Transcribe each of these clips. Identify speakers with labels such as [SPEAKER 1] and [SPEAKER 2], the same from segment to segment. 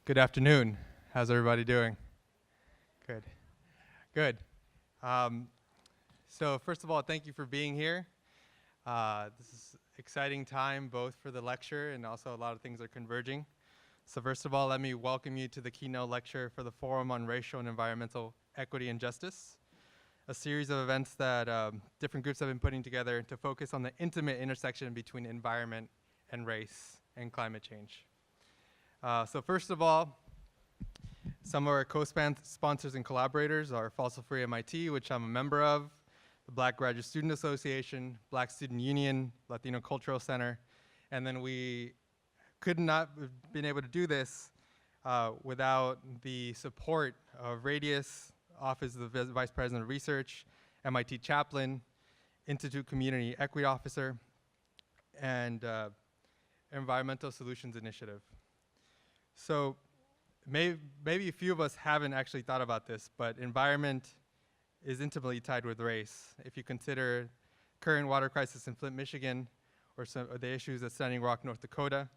[SPEAKER 1] Good afternoon. How's everybody doing? Good. Good. So first of all, thank you for being here. This is exciting time both for the lecture and also a lot of things are converging. So first of all, let me welcome you to the keynote lecture for the Forum on Racial and Environmental Equity and Justice, a series of events that different groups have been putting together to focus on the intimate intersection between environment and race and climate change. So first of all, some of our co-sponsors and collaborators are Fossil Free MIT, which I'm a member of, the Black Graduate Student Association, Black Student Union, Latino Cultural Center, and then we could not have been able to do this without the support of Radius, Office of the Vice President of Research, MIT Chaplain, Institute Community Equity Officer, and Environmental Solutions Initiative. So maybe a few of us haven't actually thought about this, but environment is intimately tied with race. If you consider current water crisis in Flint, Michigan, or some of the issues at Standing Rock, North Dakota,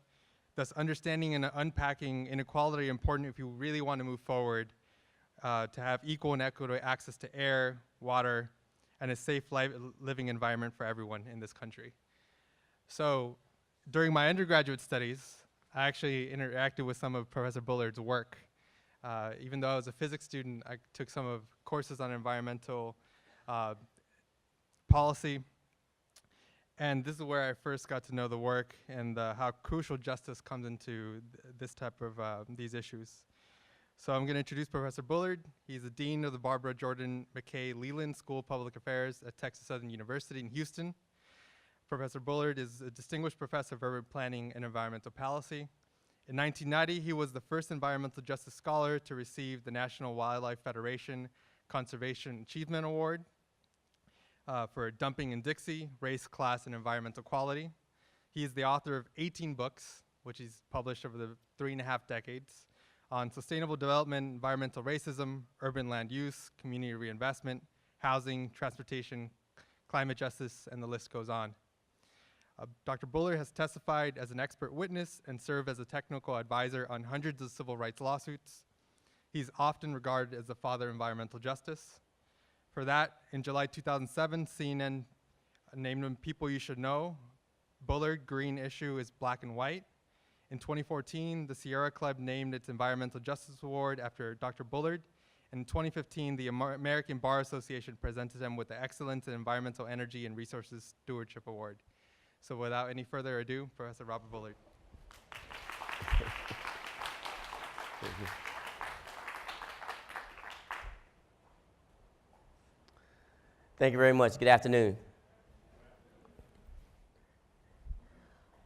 [SPEAKER 1] thus understanding and unpacking inequality important if you really want to move forward to have equal and equitable access to air, water, and a safe living environment for everyone in this country. So during my undergraduate studies, I actually interacted with some of Professor Bullard's work. Even though I was a physics student, I took some of courses on environmental policy. And this is where I first got to know the work and how crucial justice comes into this type of these issues. So I'm going to introduce Professor Bullard. He's the Dean of the Barbara Jordan McKay Leland School of Public Affairs at Texas Southern University in Houston. Professor Bullard is a distinguished professor of urban planning and environmental policy. In 1990, he was the first environmental justice scholar to receive the National Wildlife Federation Conservation Achievement Award for Dumping in Dixie, Race, Class, and Environmental Quality. He is the author of 18 books, which he's published over the 3.5 decades, on sustainable development, environmental racism, urban land use, community reinvestment, housing, transportation, climate justice, and the list goes on. Dr. Bullard has testified as an expert witness and served as a technical advisor on hundreds of civil rights lawsuits. He's often regarded as the father of environmental justice. For that, in July 2007, CNN named him People You Should Know. Bullard Green issue is black and white. In 2014, the Sierra Club named its Environmental Justice Award after Dr. Bullard. And in 2015, the American Bar Association presented him with the Excellence in Environmental Energy and Resources Stewardship Award. So without any further ado, Professor Robert Bullard.
[SPEAKER 2] Thank you very much. Good afternoon.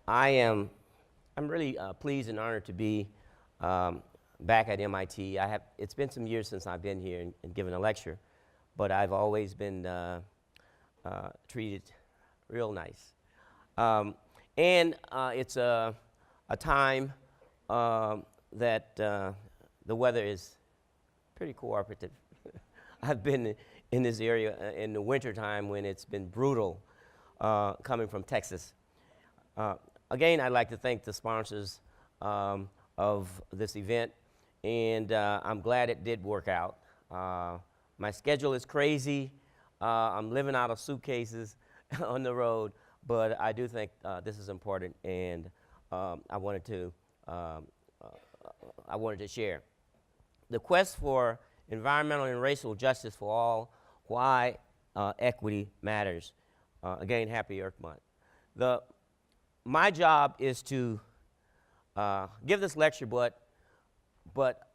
[SPEAKER 2] I'm really pleased and honored to be back at MIT. It's been some years since I've been here and given a lecture, but I've always been treated real nice. It's a time that the weather is pretty cooperative. I've been in this area in the wintertime when it's been brutal coming from Texas. Again, I'd like to thank the sponsors of this event, and I'm glad it did work out. My schedule is crazy. I'm living out of suitcases on the road. But I do think this is important, and I wanted to share. The quest for environmental and racial justice for all, why equity matters. Again, happy Earth Month. My job is to give this lecture, but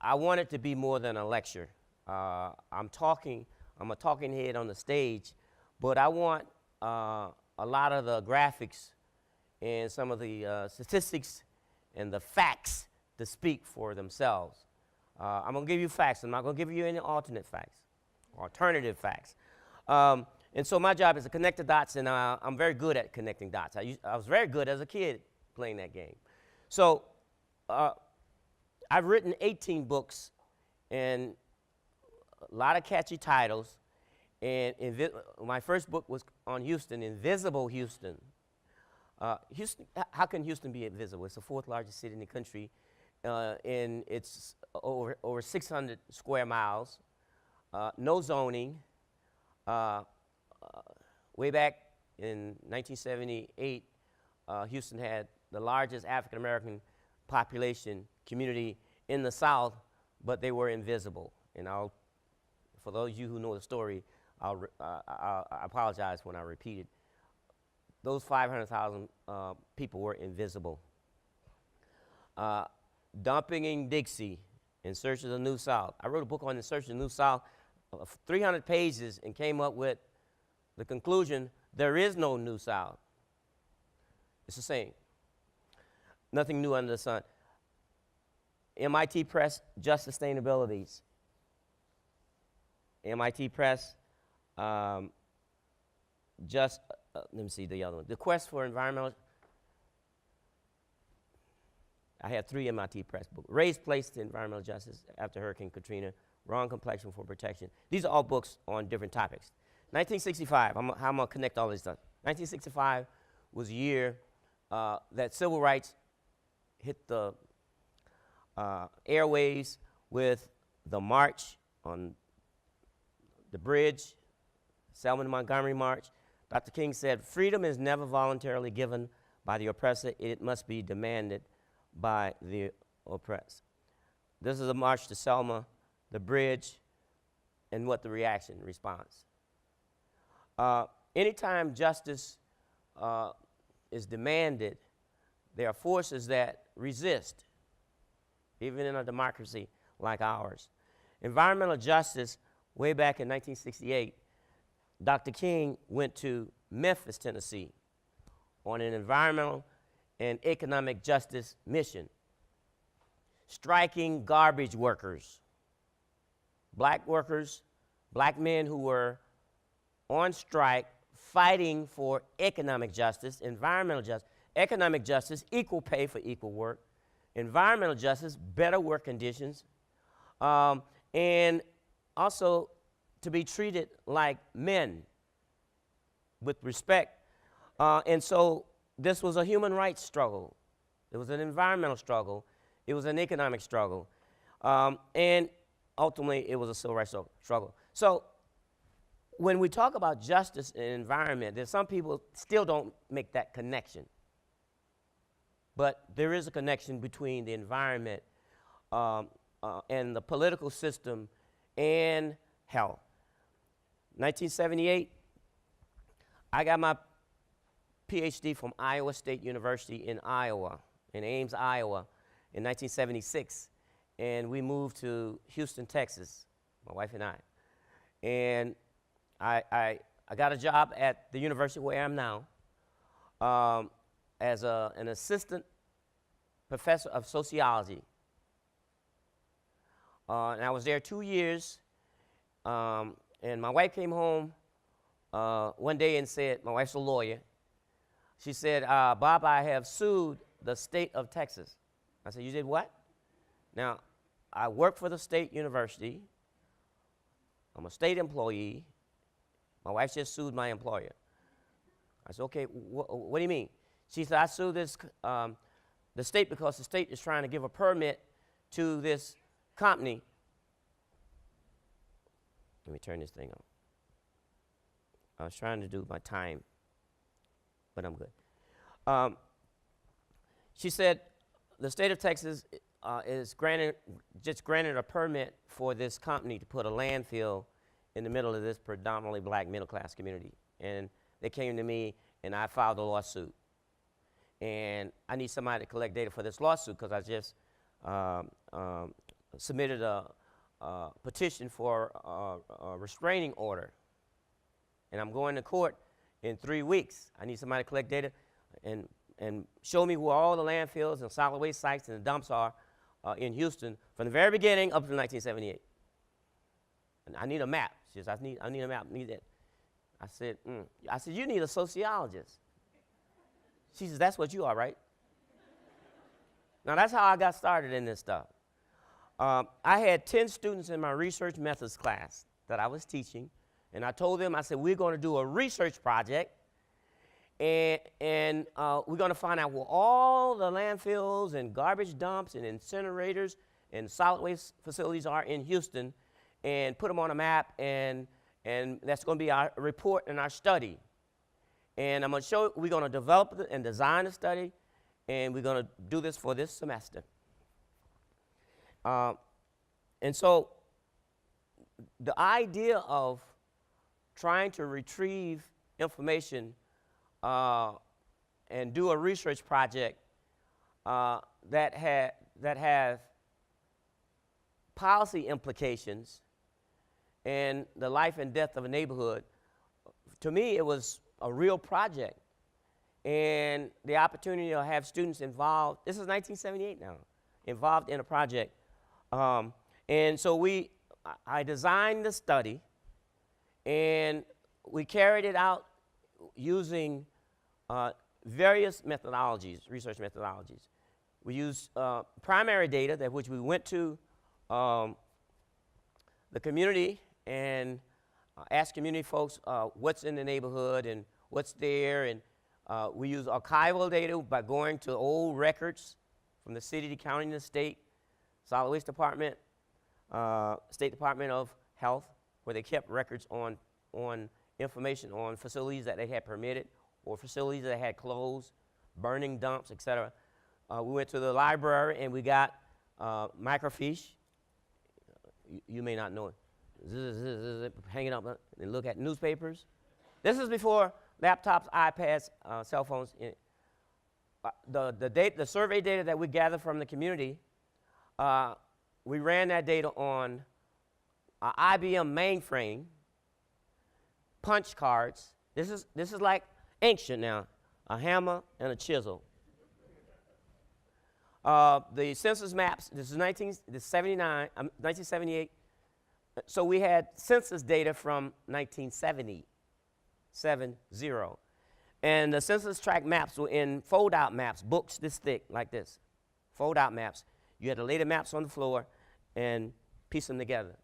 [SPEAKER 2] I want it to be more than a lecture. I'm a talking head on the stage, but I want a lot of the graphics and some of the statistics and the facts to speak for themselves. I'm going to give you facts. I'm not going to give you any alternative facts. And so my job is to connect the dots, and I'm very good at connecting dots. I was very good as a kid playing that game. So I've written 18 books and a lot of catchy titles. And my first book was on Houston, Invisible Houston. Houston. How can Houston be invisible? It's the 4th largest city in the country. in its over 600 square miles, no zoning. Way back in 1978, Houston had the largest African American population community in the South, but they were invisible. And for those of you who know the story, I apologize when I repeat it. Those 500,000 people were invisible. Dumping in Dixie, In Search of the New South. I wrote a book on In Search of the New South, 300 pages, and came up with the conclusion, there is no New South. It's the same. Nothing new under the sun. MIT Press, Just Sustainabilities. MIT Press, let me see the other one. The Quest for Environmental, I had 3 MIT Press books. Raised Place to Environmental Justice After Hurricane Katrina, Wrong Complexion for Protection. These are all books on different topics. 1965, how I'm gonna connect all this stuff. 1965 was a year that civil rights hit the airwaves with the march on the bridge, Selma and Montgomery March. Dr. King said, freedom is never voluntarily given by the oppressor. It must be demanded by the oppressed. This is a march to Selma, the bridge, and what the reaction, response. Anytime justice is demanded, there are forces that resist, even in a democracy like ours. Environmental justice, way back in 1968, Dr. King went to Memphis, Tennessee, on an environmental and economic justice mission, striking garbage workers, black men who were on strike, fighting for economic justice, environmental justice, economic justice, equal pay for equal work, environmental justice, better work conditions, and also to be treated like men with respect. And so this was a human rights struggle. It was an environmental struggle. It was an economic struggle. And ultimately, it was a civil rights struggle. So when we talk about justice and environment, there's some people still don't make that connection. But there is a connection between the environment and the political system and health. 1978, I got my PhD from Iowa State University in Iowa, in Ames, Iowa, in 1976. And we moved to Houston, Texas, my wife and I. And I got a job at the university where I am now as an assistant professor of sociology. And I was there 2 years. And my wife came home one day and said, my wife's a lawyer. She said, Bob, I have sued the state of Texas. I said, you did what? Now, I work for the state university. I'm a state employee. My wife just sued my employer. I said, okay, what do you mean? She said, I sued the state because the state is trying to give a permit to this company. Let me turn this thing on. I was trying to do my time, but I'm good. She said the state of Texas just granted a permit for this company to put a landfill in the middle of this predominantly black middle-class community. And they came to me, and I filed a lawsuit. And I need somebody to collect data for this lawsuit because I just submitted a petition for a restraining order. And I'm going to court in 3 weeks. I need somebody to collect data and show me where all the landfills and solid waste sites and the dumps are in Houston from the very beginning up to 1978. And I need a map. She says, I need a map. Need that. I said, you need a sociologist. She says, that's what you are, right? Now, that's how I got started in this stuff. I had 10 students in my research methods class that I was teaching, and I told them, I said, we're going to do a research project, and we're going to find out where all the landfills and garbage dumps and incinerators and solid waste facilities are in Houston, and put them on a map, and that's going to be our report and our study. And I'm going to show, we're going to develop and design a study, and we're going to do this for this semester. And so the idea of trying to retrieve information and do a research project that have policy implications and the life and death of a neighborhood, to me, it was a real project. And the opportunity to have students involved, this is 1978 now, involved in a project. And so I designed the study, and we carried it out using various methodologies, research methodologies. We used primary data, that which we went to the community and asked community folks what's in the neighborhood and what's there. And we use archival data by going to old records from the city, the county, and the state, solid waste department, State Department of Health, where they kept records on information on facilities that they had permitted or facilities that had closed, burning dumps, et cetera. We went to the library and we got microfiche. You may not know it. Hanging up and look at newspapers. This is before laptops, iPads, cell phones. The survey data that we gathered from the community, we ran that data on an IBM mainframe, punch cards. This is like ancient now, a hammer and a chisel. The census maps, this is 1978. So we had census data from 1970, 7-0. And the census tract maps were in fold-out maps, books this thick, like this, fold-out maps. You had to lay the maps on the floor and piece them together.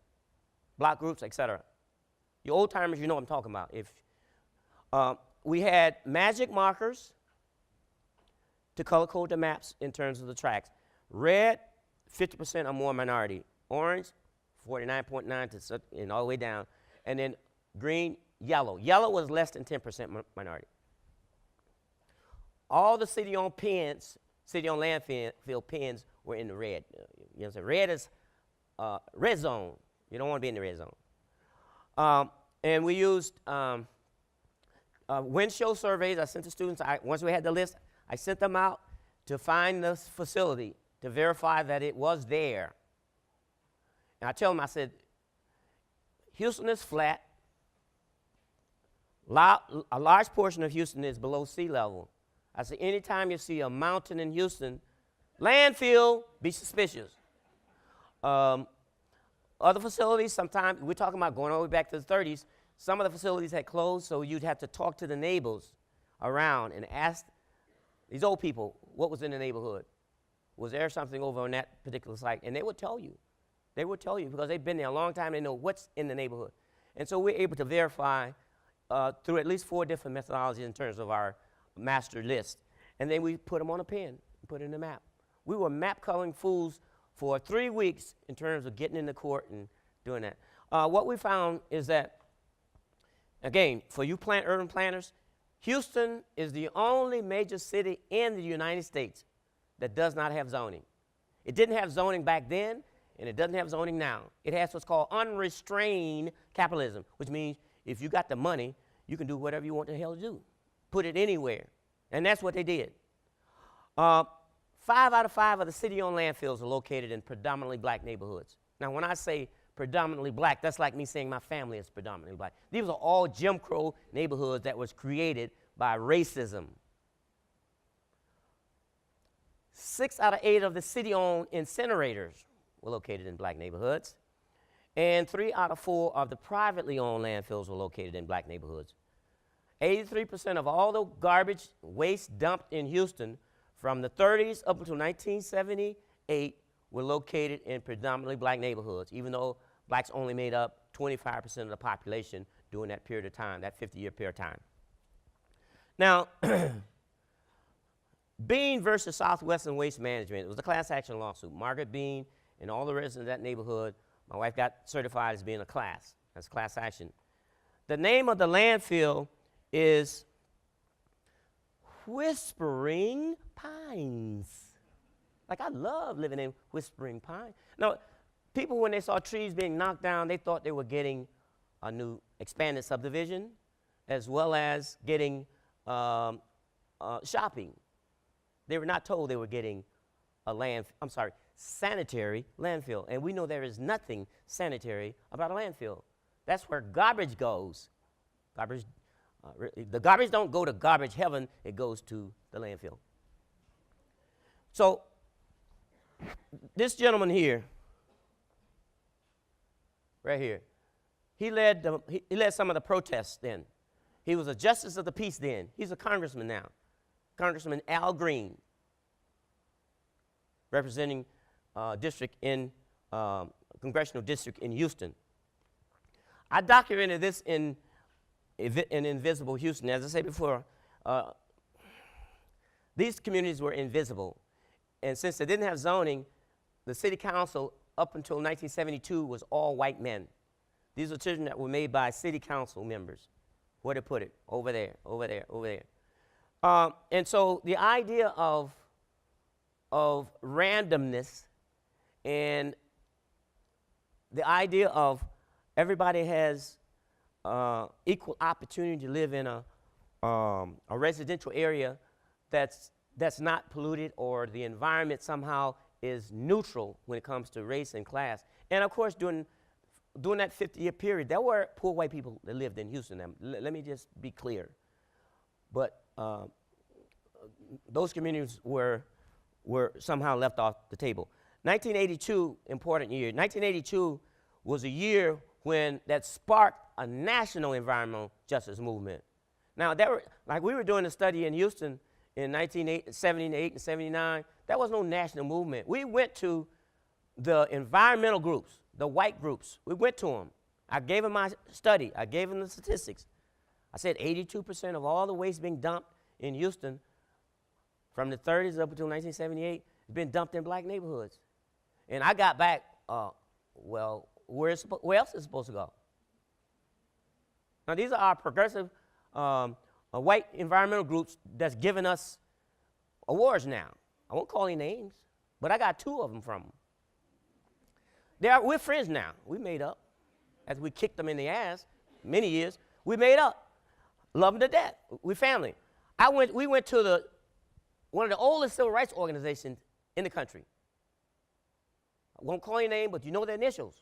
[SPEAKER 2] Block groups, et cetera. You old-timers, you know what I'm talking about. We had magic markers to color code the maps in terms of the tracts. Red, 50% or more minority. Orange, 49.9 and all the way down. And then green, yellow. Yellow was less than 10% minority. All the city-owned pens, city-owned landfill pens were in the red. You know, so red is red zone. You don't want to be in the red zone. And we used windshield surveys. I sent the students, once we had the list, I sent them out to find the facility to verify that it was there. And I tell them, I said, Houston is flat. A large portion of Houston is below sea level. I said, anytime you see a mountain in Houston, landfill, be suspicious. Other facilities, sometimes, we're talking about going all the way back to the 30s, some of the facilities had closed, so you'd have to talk to the neighbors around and ask these old people what was in the neighborhood. Was there something over on that particular site? And they would tell you. They would tell you because they've been there a long time. They know what's in the neighborhood. And so we're able to verify through at least 4 different methodologies in terms of our master list. And then we put them on a pen and put it in the map. We were map coloring fools for 3 weeks in terms of getting into court and doing that. What we found is that, again, for you urban planners, Houston is the only major city in the United States that does not have zoning. It didn't have zoning back then, and it doesn't have zoning now. It has what's called unrestrained capitalism, which means if you got the money, you can do whatever you want the hell to do. Put it anywhere. And that's what they did. 5 out of 5 of the city-owned landfills are located in predominantly black neighborhoods. Now, when I say predominantly black, that's like me saying my family is predominantly black. These are all Jim Crow neighborhoods that was created by racism. 6 out of 8 of the city-owned incinerators were located in black neighborhoods. And 3 out of 4 of the privately owned landfills were located in black neighborhoods. 83% of all the garbage waste dumped in Houston from the 30s up until 1978 were located in predominantly black neighborhoods, even though blacks only made up 25% of the population during that period of time, that 50-year period of time. Now, Bean versus Southwestern Waste Management. It was a class action lawsuit. Margaret Bean and all the residents of that neighborhood, my wife got certified as being a class. That's class action. The name of the landfill is Whispering Pines. Like, I love living in Whispering Pines. Now, people, when they saw trees being knocked down, they thought they were getting a new expanded subdivision, as well as getting shopping. They were not told they were getting a sanitary landfill. And we know there is nothing sanitary about a landfill. That's where garbage goes. The garbage don't go to garbage heaven, it goes to the landfill. So, this gentleman here, right here, he led some of the protests then. He was a justice of the peace then. He's a congressman now. Congressman Al Green, representing congressional district in Houston. I documented this in Invisible Houston. As I said before, these communities were invisible. And since they didn't have zoning, the city council up until 1972 was all white men. These are children that were made by city council members. Where to put it? Over there, over there, over there. And so the idea of randomness and the idea of everybody has equal opportunity to live in a residential area that's not polluted, or the environment somehow is neutral when it comes to race and class. And of course, during that 50-year period, there were poor white people that lived in Houston. Now, let me just be clear. But those communities were somehow left off the table. 1982, important year. 1982 was a year when that sparked a national environmental justice movement. Now, we were doing a study in Houston in 1978 and 79. That was no national movement. We went to the environmental groups, the white groups. We went to them. I gave them my study. I gave them the statistics. I said 82% of all the waste being dumped in Houston from the 30s up until 1978 has been dumped in black neighborhoods. And I got back, well, where else is it supposed to go? Now, these are our progressive white environmental groups that's giving us awards now. I won't call any names, but I got 2 of them from them. We're friends now. We made up. As we kicked them in the ass many years, we made up. Love them to death. We family. We went to one of the oldest civil rights organizations in the country. I won't call any name, but you know their initials.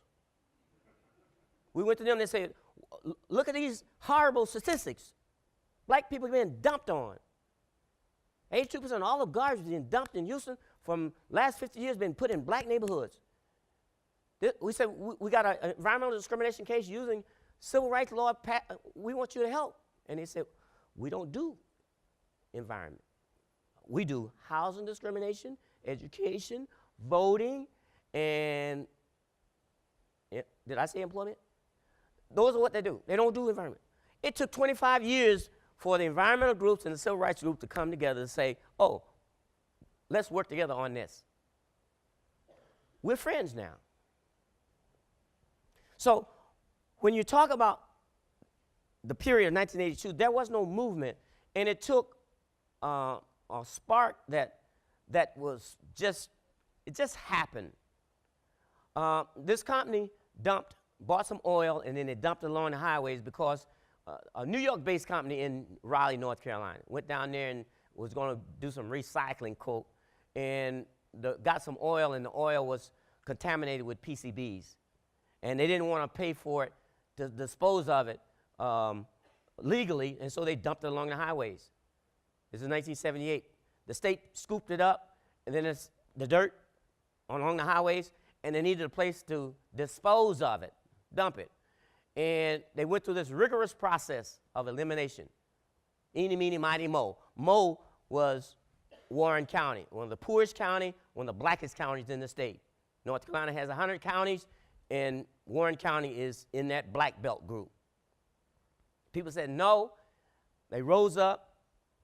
[SPEAKER 2] We went to them and they said, look at these horrible statistics. Black people are being dumped on. 82% of all the garbage being dumped in Houston from last 50 years been put in black neighborhoods. We said, we got an environmental discrimination case using civil rights law. We want you to help. And they said, we don't do environment. We do housing discrimination, education, voting, and did I say employment? Those are what they do. They don't do environment. It took 25 years for the environmental groups and the civil rights group to come together and say, oh, let's work together on this. We're friends now. So when you talk about the period of 1982, there was no movement, and it took a spark that was just happened. This company bought some oil, and then they dumped it along the highways because a New York-based company in Raleigh, North Carolina, went down there and was going to do some recycling, quote, and got some oil, and the oil was contaminated with PCBs. And they didn't want to pay for it to dispose of it legally, and so they dumped it along the highways. This is 1978. The state scooped it up, and then it's the dirt along the highways, and they needed a place to dispose of it, dump it. And they went through this rigorous process of elimination. Eeny, meeny, miny, mo. Mo was Warren County, one of the poorest county, one of the blackest counties in the state. North Carolina has 100 counties, and Warren County is in that black belt group. People said no. They rose up,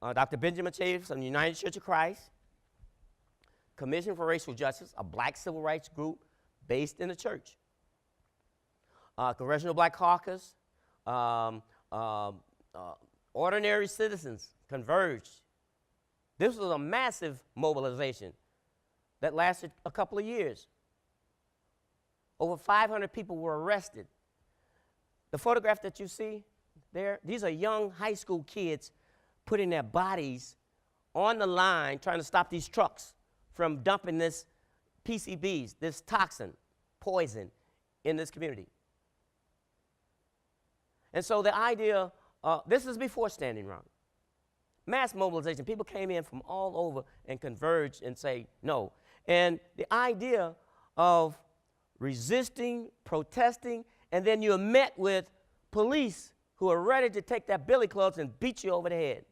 [SPEAKER 2] Dr. Benjamin Chavis from the United Church of Christ, Commission for Racial Justice, a black civil rights group based in the church. Congressional Black Caucus, ordinary citizens converged. This was a massive mobilization that lasted a couple of years. Over 500 people were arrested. The photograph that you see there, these are young high school kids putting their bodies on the line trying to stop these trucks from dumping this PCBs, this toxin, poison, in this community. And so the idea, this is before Standing Rock. Mass mobilization, people came in from all over and converged and say no. And the idea of resisting, protesting, and then you're met with police who are ready to take their billy clubs and beat you over the head,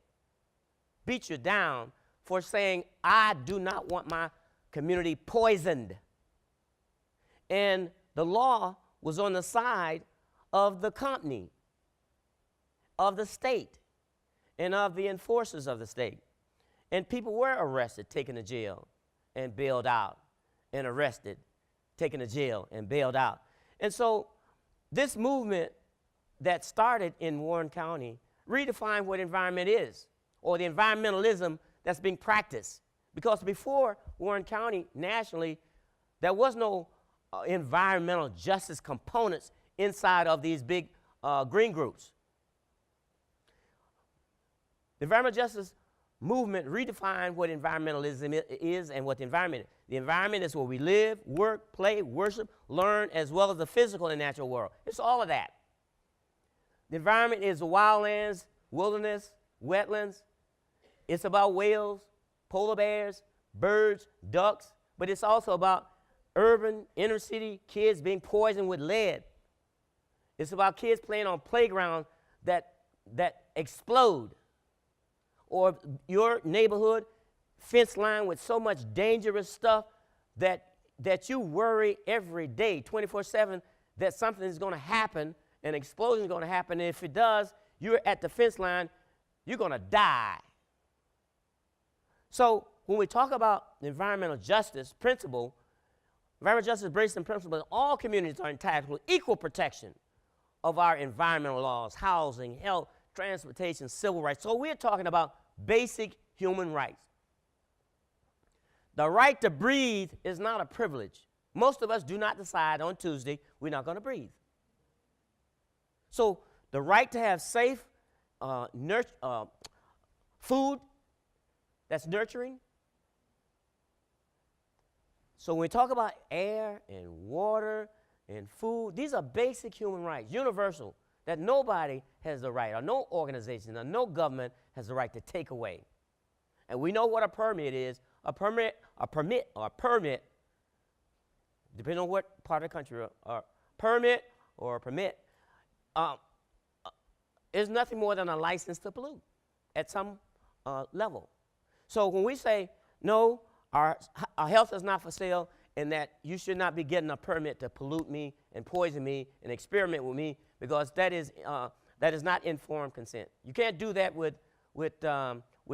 [SPEAKER 2] beat you down for saying, I do not want my community poisoned. And the law was on the side of the company, of the state, and of the enforcers of the state. And people were arrested, taken to jail, and bailed out, and arrested, taken to jail, and bailed out. And so this movement that started in Warren County redefined what environment is, or the environmentalism that's being practiced. Because before Warren County, nationally, there was no environmental justice components inside of these big green groups. The environmental justice movement redefined what environmentalism is and what the environment is. The environment is where we live, work, play, worship, learn, as well as the physical and natural world. It's all of that. The environment is the wildlands, wilderness, wetlands. It's about whales, polar bears, birds, ducks, but it's also about urban, inner city kids being poisoned with lead. It's about kids playing on playgrounds that explode. Or your neighborhood fence line with so much dangerous stuff that you worry every day, 24/7, that something is going to happen, an explosion is going to happen, and if it does, you're at the fence line, you're going to die. So when we talk about the environmental justice principle, environmental justice based on principle that all communities are entitled to equal protection of our environmental laws, housing, health, transportation, civil rights. So we're talking about basic human rights. The right to breathe is not a privilege. Most of us do not decide on Tuesday we're not going to breathe. So the right to have safe food that's nurturing. So when we talk about air and water and food, these are basic human rights, universal, that nobody has the right, or no organization, or no government has the right to take away. And we know what a permit is. A permit, depending on what part of the country, a permit is nothing more than a license to pollute at some level. So when we say, no, our health is not for sale, and that you should not be getting a permit to pollute me and poison me and experiment with me, because that is not informed consent. You can't do that with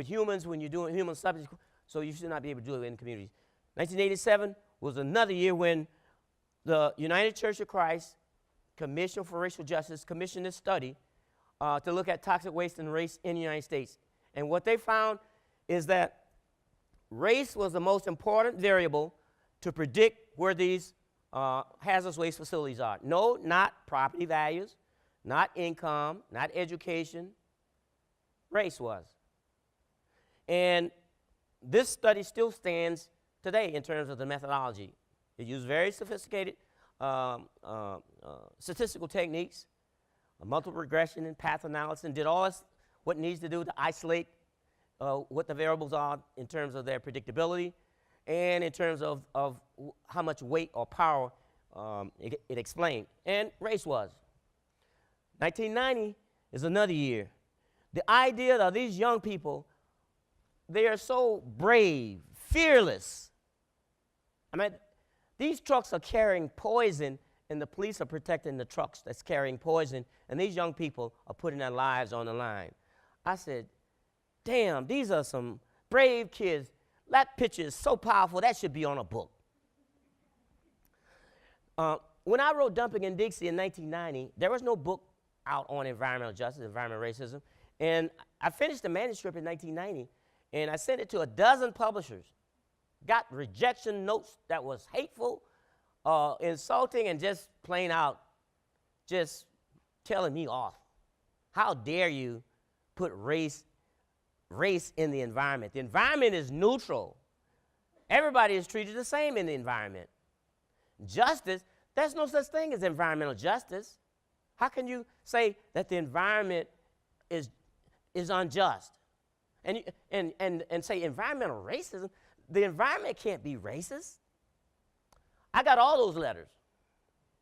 [SPEAKER 2] humans when you're doing human subjects, so you should not be able to do it in communities. 1987 was another year when the United Church of Christ Commission for Racial Justice commissioned this study to look at toxic waste and race in the United States. And what they found is that race was the most important variable to predict where these hazardous waste facilities are. No, not property values, not income, not education. Race was. And this study still stands today in terms of the methodology. It used very sophisticated statistical techniques, multiple regression and path analysis, and did all this, what it needs to do to isolate what the variables are in terms of their predictability and in terms of how much weight or power it explained. And race was. 1990 is another year. The idea that these young people, they are so brave, fearless. I mean, these trucks are carrying poison, and the police are protecting the trucks that's carrying poison, and these young people are putting their lives on the line. I said, damn, these are some brave kids. That picture is so powerful, that should be on a book. When I wrote Dumping in Dixie in 1990, there was no book out on environmental justice, environmental racism. And I finished the manuscript in 1990, and I sent it to a dozen publishers. Got rejection notes that was hateful, insulting, and just plain out just telling me off. How dare you put race in the environment? The environment is neutral. Everybody is treated the same in the environment. Justice, there's no such thing as environmental justice. How can you say that the environment is unjust? And say environmental racism? The environment can't be racist. I got all those letters.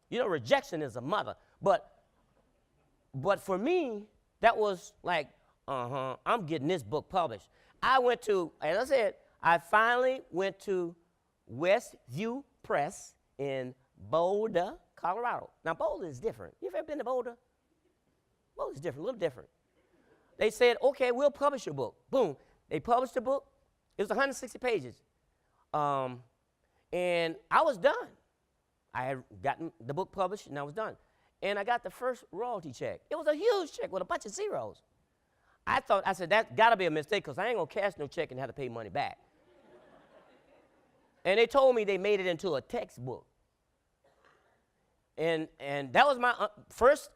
[SPEAKER 2] You know, rejection is a mother. But for me, that was like, I'm getting this book published. I went to, as I said, I finally went to Westview Press in Boulder, Colorado. Now, Boulder is different. You ever been to Boulder? Boulder's different, a little different. They said, okay, we'll publish your book. Boom. They published the book. It was 160 pages. And I was done. I had gotten the book published, and I was done. And I got the first royalty check. It was a huge check with a bunch of zeros. I said, that's got to be a mistake, because I ain't going to cash no check and have to pay money back. And they told me they made it into a textbook. And that was my first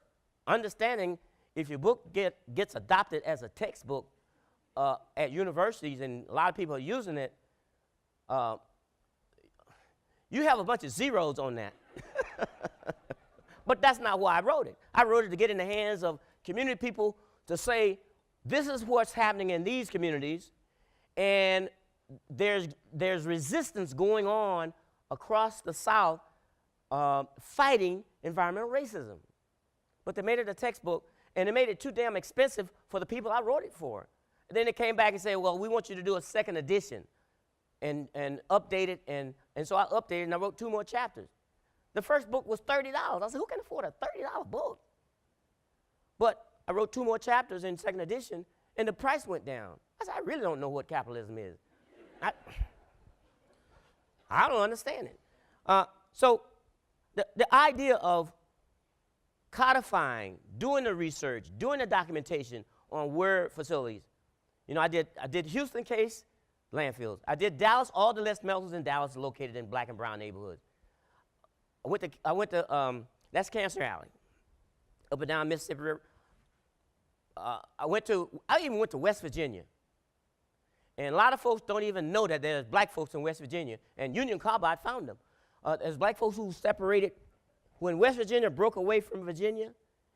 [SPEAKER 2] understanding. If your book gets adopted as a textbook at universities, and a lot of people are using it, you have a bunch of zeros on that. But that's not why I wrote it. I wrote it to get in the hands of community people to say, this is what's happening in these communities, and there's resistance going on across the South fighting environmental racism. But they made it a textbook, and they made it too damn expensive for the people I wrote it for. And then they came back and said, well, we want you to do a second edition and update it. And so I updated, and I wrote 2 more chapters. The first book was $30. I said, who can afford a $30 book? But I wrote 2 more chapters in second edition, and the price went down. I said, I really don't know what capitalism is. I don't understand it. So the idea of codifying, doing the research, doing the documentation on where facilities. You know, I did Houston case, landfills. I did Dallas, all the lead smelters in Dallas are located in black and brown neighborhoods. I went to that's Cancer Alley, up and down Mississippi River. I even went to West Virginia. And a lot of folks don't even know that there's black folks in West Virginia, and Union Carbide found them. There's black folks who separated. When West Virginia broke away from Virginia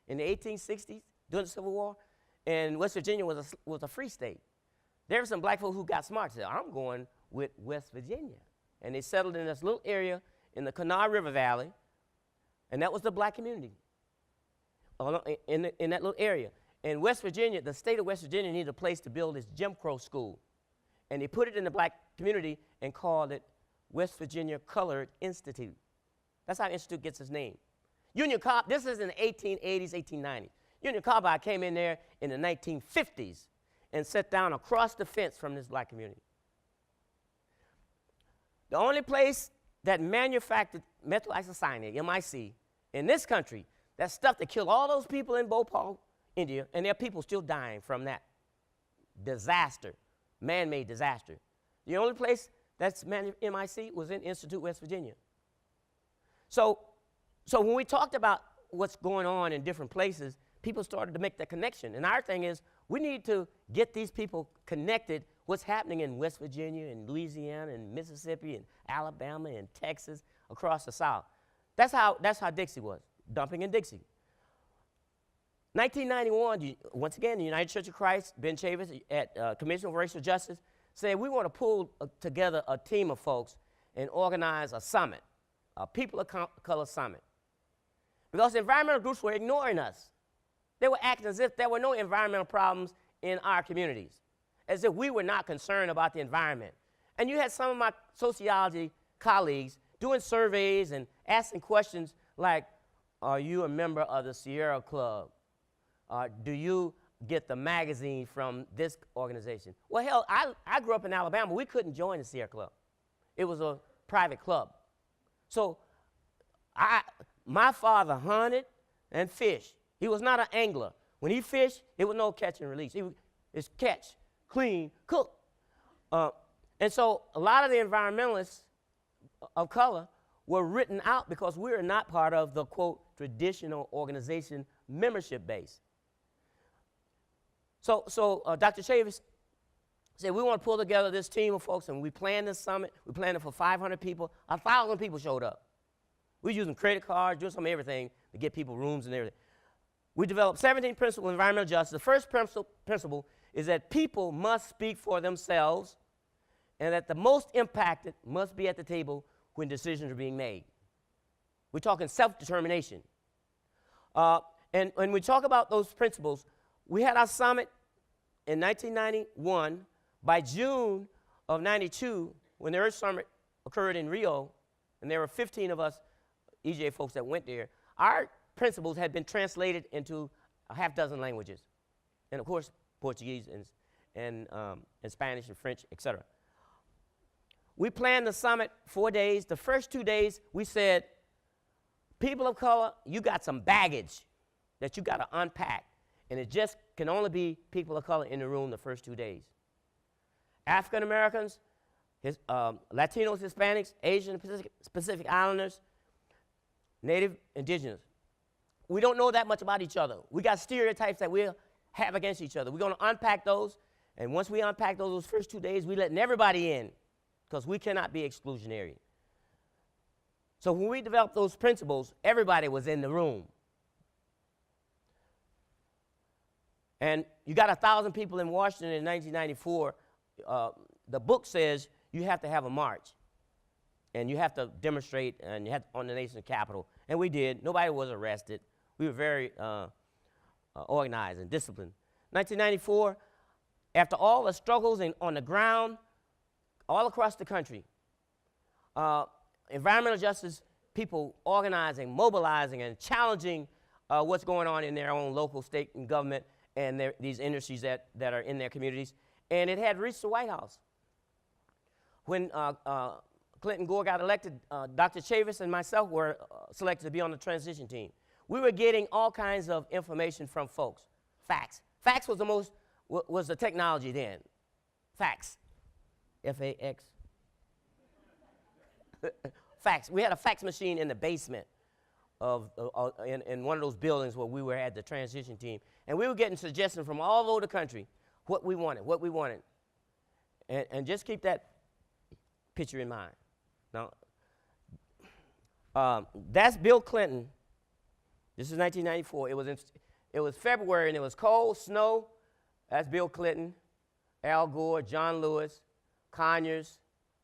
[SPEAKER 2] in the 1860s during the Civil War, and West Virginia was a free state, there were some black folks who got smart and said, I'm going with West Virginia. And they settled in this little area in the Kanawha River Valley, and that was the black community in that little area. And West Virginia, the state of West Virginia needed a place to build this Jim Crow school. And they put it in the black community and called it West Virginia Colored Institute. That's how the institute gets its name. This is in the 1880s, 1890s. Union Carbide came in there in the 1950s and sat down across the fence from this black community. The only place that manufactured methyl isocyanate, MIC, in this country, that stuff that killed all those people in Bhopal, India, and there are people still dying from that disaster, man-made disaster. The only place that's MIC was in Institute, West Virginia. So when we talked about what's going on in different places, people started to make that connection. And our thing is, we need to get these people connected, what's happening in West Virginia and Louisiana and Mississippi and Alabama and Texas, across the South. That's how Dixie was, Dumping in Dixie. 1991, once again, the United Church of Christ, Ben Chavis at Commission for Racial Justice, said we want to pull together a team of folks and organize a summit, a People of Color Summit. Because the environmental groups were ignoring us. They were acting as if there were no environmental problems in our communities, as if we were not concerned about the environment. And you had some of my sociology colleagues doing surveys and asking questions like, are you a member of the Sierra Club? Do you get the magazine from this organization. Well, hell, I grew up in Alabama. We couldn't join the Sierra Club. It was a private club. So my father hunted and fished. He was not an angler. When he fished, it was no catch and release. It's catch, clean, cook. And so a lot of the environmentalists of color were written out because we are not part of the, quote, traditional organization membership base. So Dr. Chavis said, we want to pull together this team of folks, and we planned this summit. We planned it for 500 people. 1,000 people showed up. We were using credit cards, doing some everything to get people rooms and everything. We developed 17 principles of environmental justice. The first principle is that people must speak for themselves, and that the most impacted must be at the table when decisions are being made. We're talking self-determination. And when we talk about those principles, we had our summit in 1991. By June of 92, when the Earth Summit occurred in Rio, and there were 15 of us EJ folks that went there, our principles had been translated into a half dozen languages. And of course, Portuguese and Spanish and French, etc. We planned the summit 4 days. The first 2 days, we said, people of color, you got some baggage that you got to unpack. And it just can only be people of color in the room the first 2 days. African Americans, Latinos, Hispanics, Asian, Pacific Islanders, Native, Indigenous. We don't know that much about each other. We got stereotypes that we'll have against each other. We're going to unpack those. And once we unpack those first 2 days, we letting everybody in, because we cannot be exclusionary. So when we developed those principles, everybody was in the room. And you got 1,000 people in Washington in 1994. The book says you have to have a march, and you have to demonstrate, and you have on the nation's capital. And we did. Nobody was arrested. We were very organized and disciplined. 1994, after all the struggles on the ground, all across the country, environmental justice people organizing, mobilizing, and challenging what's going on in their own local, state, and government, and these industries that are in their communities. And it had reached the White House. When Clinton Gore got elected, Dr. Chavis and myself were selected to be on the transition team. We were getting all kinds of information from folks. Fax. Fax was the technology then. Fax. F-A-X. Fax. We had a fax machine in the basement in one of those buildings where we were at the transition team. And we were getting suggestions from all over the country, what we wanted. And just keep that picture in mind. Now, that's Bill Clinton. This is 1994. It was February, and it was cold, snow. That's Bill Clinton, Al Gore, John Lewis, Conyers,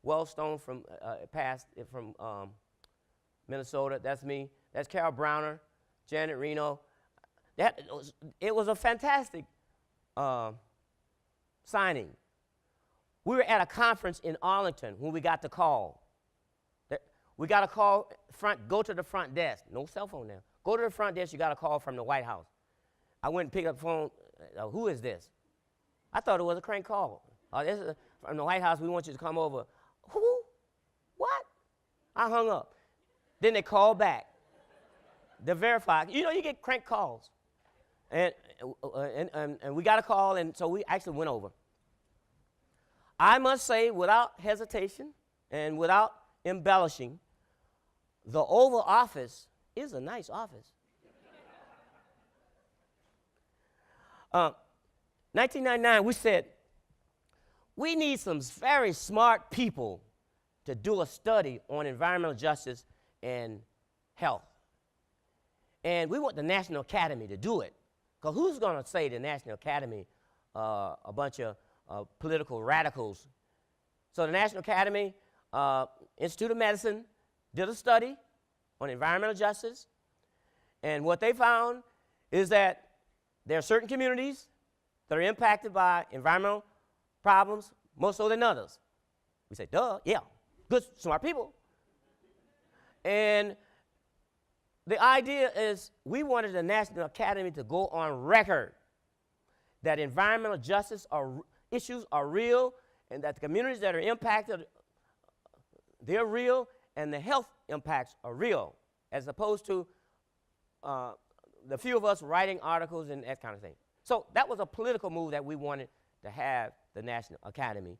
[SPEAKER 2] Wellstone from Minnesota. That's me. That's Carol Browner, Janet Reno. It was a fantastic signing. We were at a conference in Arlington when we got the call. We got a call, go to the front desk. No cell phone now. Go to the front desk, you got a call from the White House. I went and picked up the phone. Who is this? I thought it was a crank call. This is from the White House, we want you to come over. Who? What? I hung up. Then they called back. They verified. You know, you get crank calls. And we got a call, and so we actually went over. I must say, without hesitation and without embellishing, the Oval Office is a nice office. 1999, we said, we need some very smart people to do a study on environmental justice and health. And we want the National Academy to do it. Because who's going to say the National Academy, a bunch of political radicals? So the National Academy, Institute of Medicine, did a study on environmental justice. And what they found is that there are certain communities that are impacted by environmental problems more so than others. We say, duh, yeah, good, smart people. And the idea is we wanted the National Academy to go on record that environmental justice issues are real, and that the communities that are impacted, they're real, and the health impacts are real, as opposed to the few of us writing articles and that kind of thing. So that was a political move that we wanted to have the National Academy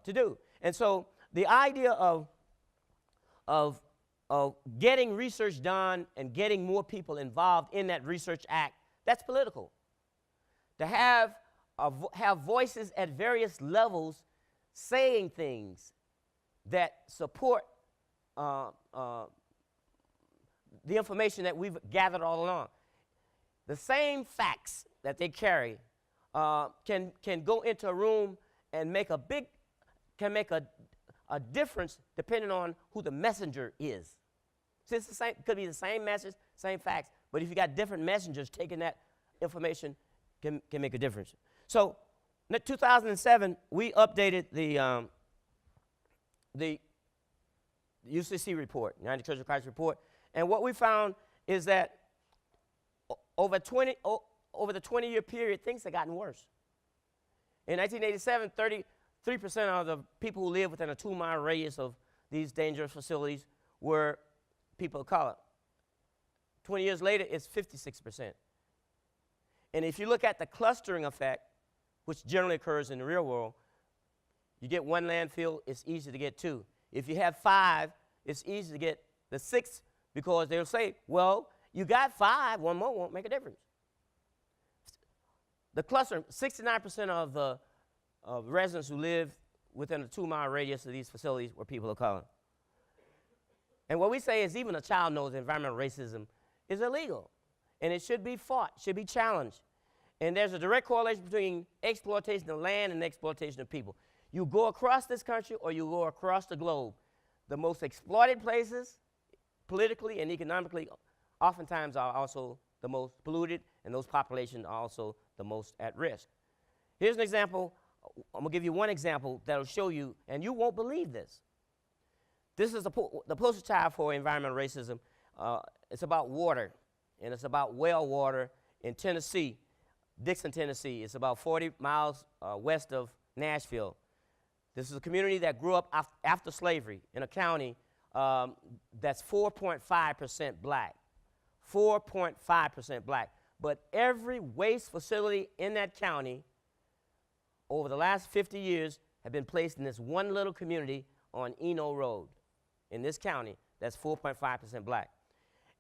[SPEAKER 2] to do. And so the idea of getting research done and getting more people involved in that research act, that's political. To have voices at various levels saying things that support the information that we've gathered all along. The same facts that they carry can go into a room and make a difference depending on who the messenger is. So it's the same, could be the same message, same facts, but if you got different messengers taking that information, can make a difference. So in 2007, we updated the UCC report, United Church of Christ report, and what we found is that over the 20-year period, things have gotten worse. In 1987, 33% of the people who lived within a 2-mile radius of these dangerous facilities were people of color. 20 years later, it's 56%. And if you look at the clustering effect, which generally occurs in the real world, you get 1 landfill, it's easy to get 2. If you have 5, it's easy to get the 6th, because they'll say, well, you got 5, 1 more won't make a difference. The cluster, 69% of the residents who live within a 2-mile radius of these facilities were people of color. And what we say is even a child knows environmental racism is illegal, and it should be fought, should be challenged. And there's a direct correlation between exploitation of land and exploitation of people. You go across this country or you go across the globe, the most exploited places, politically and economically, oftentimes are also the most polluted, and those populations are also the most at risk. Here's an example. I'm going to give you one example that will show you, and you won't believe this. This is the poster child for environmental racism. It's about water, and it's about well water in Tennessee, Dixon, Tennessee. It's about 40 miles west of Nashville. This is a community that grew up after slavery in a county that's 4.5% black. 4.5% black. But every waste facility in that county over the last 50 years have been placed in this one little community on Eno Road in this county that's 4.5% black.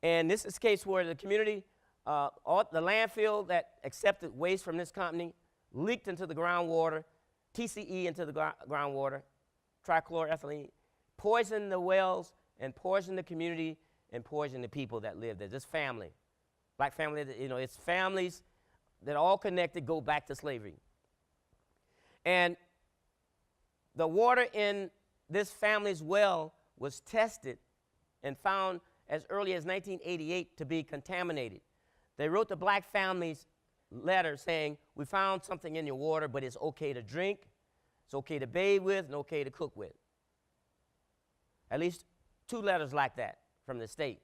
[SPEAKER 2] And this is a case where the community, the landfill that accepted waste from this company leaked into the groundwater, TCE into the groundwater, trichloroethylene, poisoned the wells and poisoned the community and poisoned the people that live there. This family, black family, it's families that all connected go back to slavery. And the water in this family's well was tested and found as early as 1988 to be contaminated. They wrote the black family's letter saying, we found something in your water, but it's okay to drink, it's okay to bathe with, and okay to cook with. At least 2 letters like that from the state.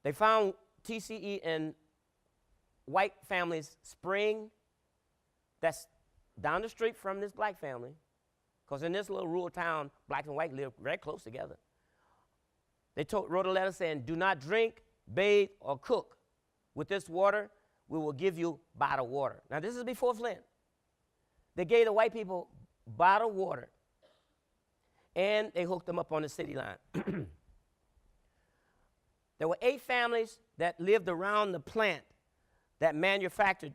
[SPEAKER 2] They found TCE in white family's spring that's down the street from this black family, because in this little rural town, black and white live very close together. They wrote a letter saying, do not drink, bathe, or cook with this water. We will give you bottled water. Now, this is before Flint. They gave the white people bottled water, and they hooked them up on the city line. There were 8 families that lived around the plant that manufactured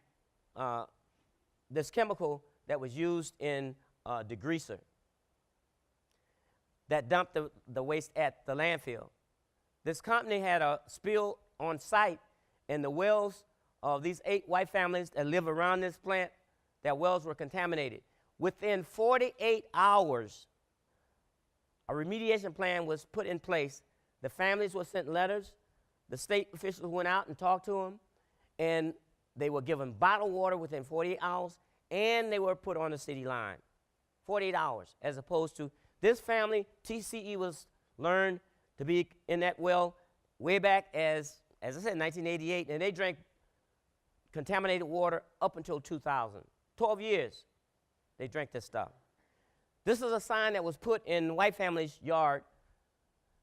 [SPEAKER 2] this chemical that was used in degreaser that dumped the waste at the landfill. This company had a spill on site, and the wells of these 8 white families that live around this plant, their wells were contaminated. Within 48 hours, a remediation plan was put in place. The families were sent letters. The state officials went out and talked to them, and they were given bottled water within 48 hours, and they were put on the city line. 48 hours, as opposed to this family, TCE was learned to be in that well way back as I said, 1988, and they drank contaminated water up until 2000. 12 years they drank this stuff. This is a sign that was put in white family's yard.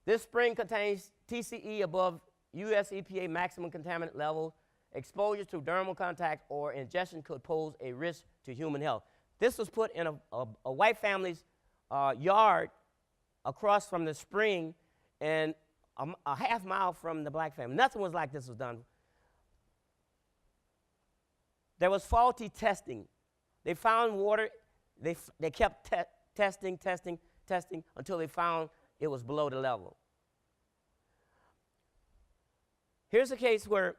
[SPEAKER 2] This spring contains TCE above U.S. EPA maximum contaminant level. Exposure to dermal contact or ingestion could pose a risk to human health. This was put in a white family's yard across from the spring and a half mile from the black family. Nothing was like this was done. There was faulty testing. They found water. They kept testing until they found it was below the level. Here's a case where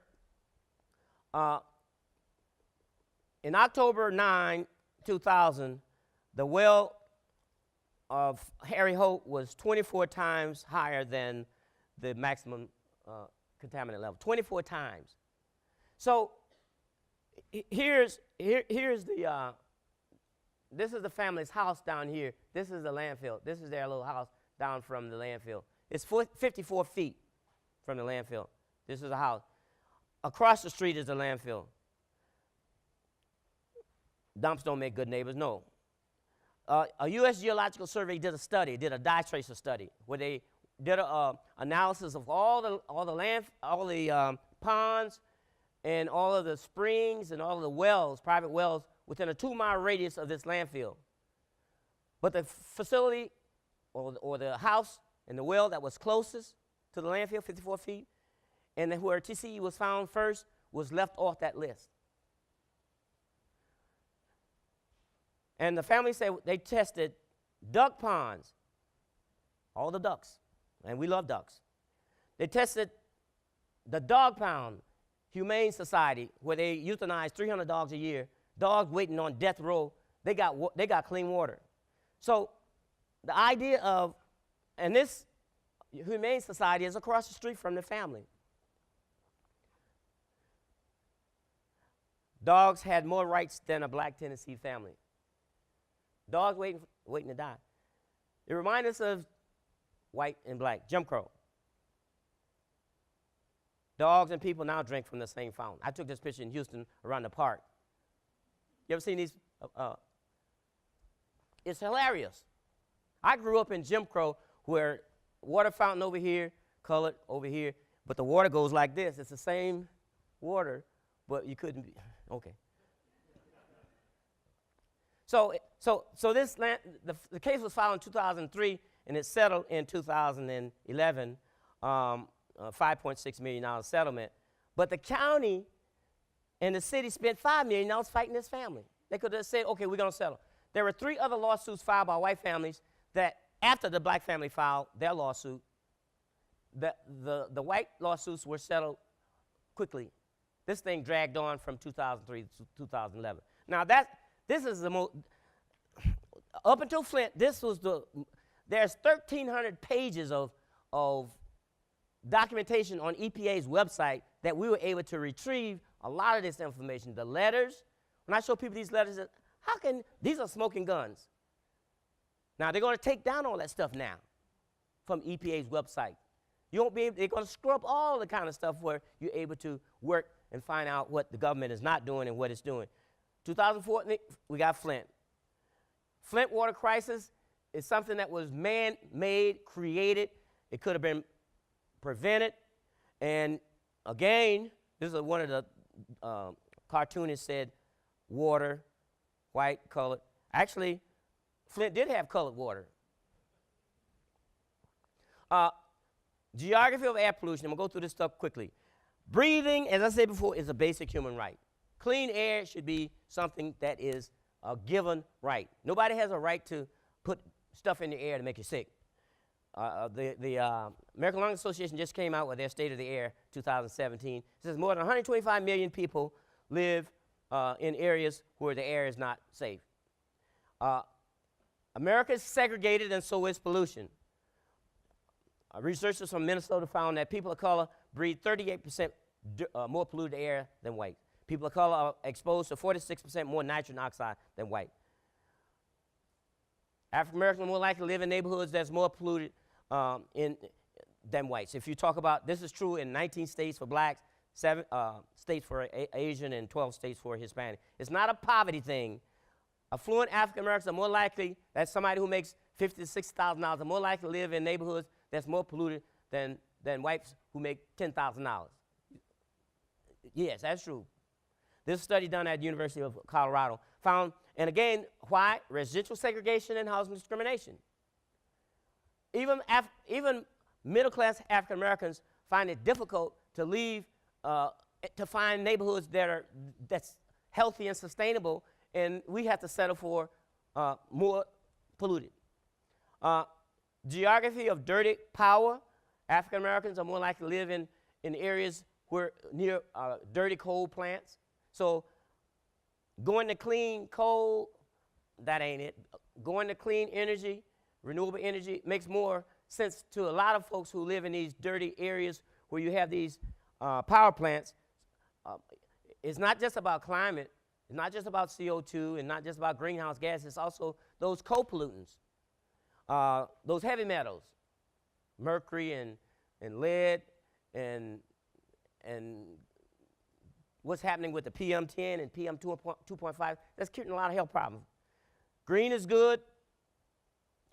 [SPEAKER 2] in October 9, 2000, the well of Harry Holt was 24 times higher than the maximum contaminant level, 24 times. So here's the, this is the family's house down here. This is the landfill. This is their little house down from the landfill. It's 54 feet from the landfill. This is a house. Across the street is the landfill. Dumps don't make good neighbors, no. A U.S. Geological Survey did a dye tracer study, where they did an analysis of all the ponds and all of the springs and all of the wells, private wells, within a 2-mile radius of this landfill. But the facility or the house and the well that was closest to the landfill, 54 feet, and then where TCE was found first, was left off that list. And the family said they tested duck ponds, all the ducks, and we love ducks. They tested the dog pound, Humane Society, where they euthanize 300 dogs a year, dogs waiting on death row. They got clean water. So the idea of, and this Humane Society is across the street from the family. Dogs had more rights than a black Tennessee family. Dogs waiting to die. It reminds us of white and black, Jim Crow. Dogs and people now drink from the same fountain. I took this picture in Houston around the park. You ever seen these? It's hilarious. I grew up in Jim Crow, where water fountain over here, colored over here, but the water goes like this. It's the same water, but you couldn't be, okay. So this land, the case was filed in 2003, and it settled in 2011, $5.6 million settlement. But the county and the city spent $5 million fighting this family. They could have said, okay, we're going to settle. There were 3 other lawsuits filed by white families that, after the black family filed their lawsuit, the white lawsuits were settled quickly. This thing dragged on from 2003 to 2011. Now this is the most, up until Flint, there's 1,300 pages of documentation on EPA's website that we were able to retrieve a lot of this information. The letters, when I show people these letters, these are smoking guns. Now they're going to take down all that stuff now from EPA's website. You won't be able, they're going to scrub all the kind of stuff where you're able to work and find out what the government is not doing and what it's doing. 2014, we got Flint. Flint water crisis is something that was man-made, created. It could have been prevented. And again, this is one of the cartoonists said, water, white, colored. Actually, Flint did have colored water. Geography of air pollution. I'm going to go through this stuff quickly. Breathing, as I said before, is a basic human right. Clean air should be something that is a given right. Nobody has a right to put stuff in the air to make you sick. The American Lung Association just came out with their State of the Air 2017. It says more than 125 million people live in areas where the air is not safe. America is segregated, and so is pollution. Researchers from Minnesota found that people of color breathe 38% more polluted air than white. People of color are exposed to 46% more nitrogen oxide than white. African Americans are more likely to live in neighborhoods that's more polluted than whites. If you talk about, this is true in 19 states for blacks, states for Asian and 12 states for Hispanic. It's not a poverty thing. Affluent African Americans are more likely, that's somebody who makes $50,000 to $60,000, are more likely to live in neighborhoods that's more polluted than whites who make $10,000. Yes, that's true. This study done at the University of Colorado found, and again, why? Residential segregation and housing discrimination. Even middle-class African Americans find it difficult to leave, to find neighborhoods that's healthy and sustainable, and we have to settle for more polluted. Geography of dirty power. African Americans are more likely to live in areas where near dirty coal plants. So going to clean coal, that ain't it. Going to clean energy, renewable energy, makes more sense to a lot of folks who live in these dirty areas where you have these power plants. It's not just about climate. It's not just about CO2 and not just about greenhouse gas. It's also those co-pollutants, those heavy metals, mercury and lead and what's happening with the PM10 and PM2.5. That's creating a lot of health problems. Green is good.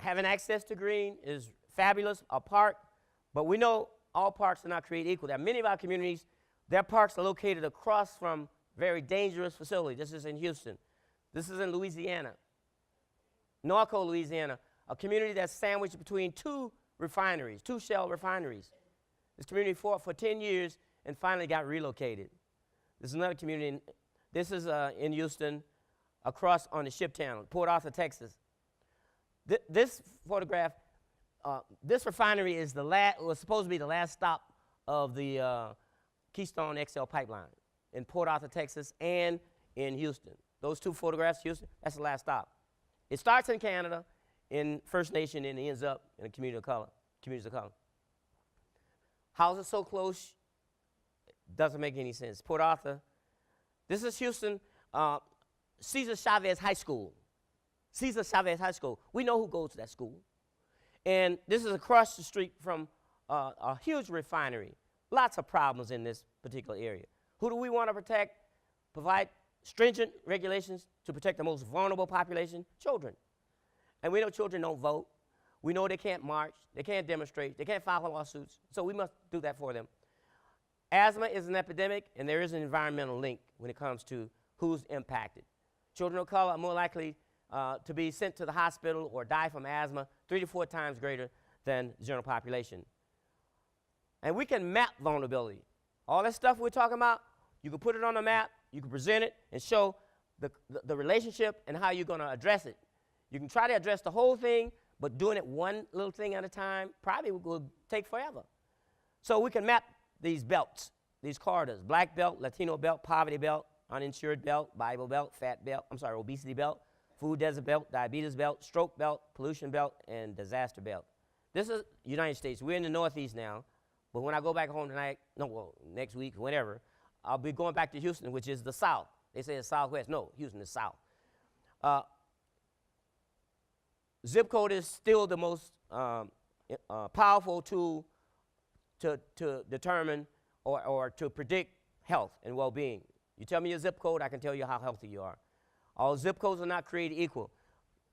[SPEAKER 2] Having access to green is fabulous, a park, but we know all parks are not created equal. There are many of our communities, their parks are located across from very dangerous facilities. This is in Houston. This is in Louisiana, Norco, Louisiana, a community that's sandwiched between two refineries, two shell refineries. This community fought for 10 years and finally got relocated. This is another community. This is in Houston, across on the ship town, Port Arthur, Texas. This photograph, this refinery is was supposed to be the last stop of the Keystone XL pipeline in Port Arthur, Texas, and in Houston. Those two photographs, Houston, that's the last stop. It starts in Canada, in First Nation, and it ends up in a community of color. Houses so close, doesn't make any sense. Port Arthur. This is Houston, Cesar Chavez High School. Cesar Chavez High School. We know who goes to that school. And this is across the street from a huge refinery. Lots of problems in this particular area. Who do we want to protect? Provide stringent regulations to protect the most vulnerable population? Children. And we know children don't vote. We know they can't march, they can't demonstrate, they can't file lawsuits, so we must do that for them. Asthma is an epidemic, and there is an environmental link when it comes to who's impacted. Children of color are more likely to be sent to the hospital or die from asthma 3 to 4 times greater than the general population. And we can map vulnerability. All that stuff we're talking about, you can put it on a map, you can present it, and show the relationship and how you're going to address it. You can try to address the whole thing, but doing it one little thing at a time probably will take forever. So we can map these belts, these corridors: black belt, Latino belt, poverty belt, uninsured belt, Bible belt, obesity belt, food desert belt, diabetes belt, stroke belt, pollution belt, and disaster belt. This is United States. We're in the Northeast now, but when I go back home tonight, next week, whenever, I'll be going back to Houston, which is the South. They say it's Southwest. No, Houston is South. Zip code is still the most powerful tool to determine or to predict health and well-being. You tell me your zip code, I can tell you how healthy you are. All zip codes are not created equal.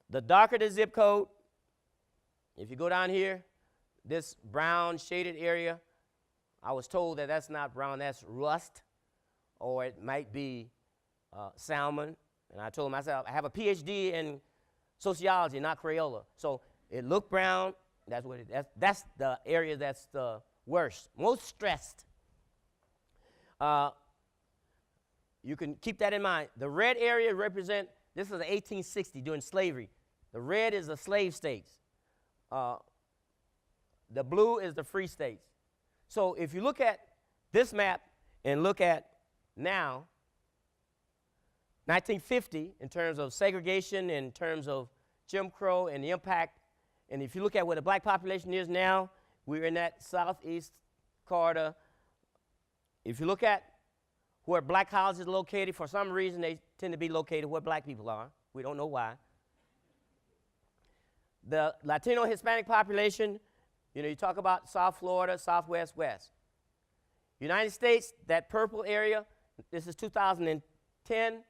[SPEAKER 2] The darker the zip code, if you go down here, this brown shaded area, I was told that that's not brown, that's rust, or it might be salmon. And I told myself, I have a PhD in sociology, not Crayola. So it looked brown. That's what that's the area that's the worst, most stressed. You can keep that in mind. The red area represent, this is 1860 during slavery. The red is the slave states. The blue is the free states. So if you look at this map and look at now, 1950, in terms of segregation, in terms of Jim Crow and the impact, and if you look at where the black population is now, we're in that southeast corridor. If you look at where black colleges are located, for some reason they tend to be located where black people are. We don't know why. The Latino Hispanic population, you talk about South Florida, Southwest, West. United States, that purple area, this is 2010,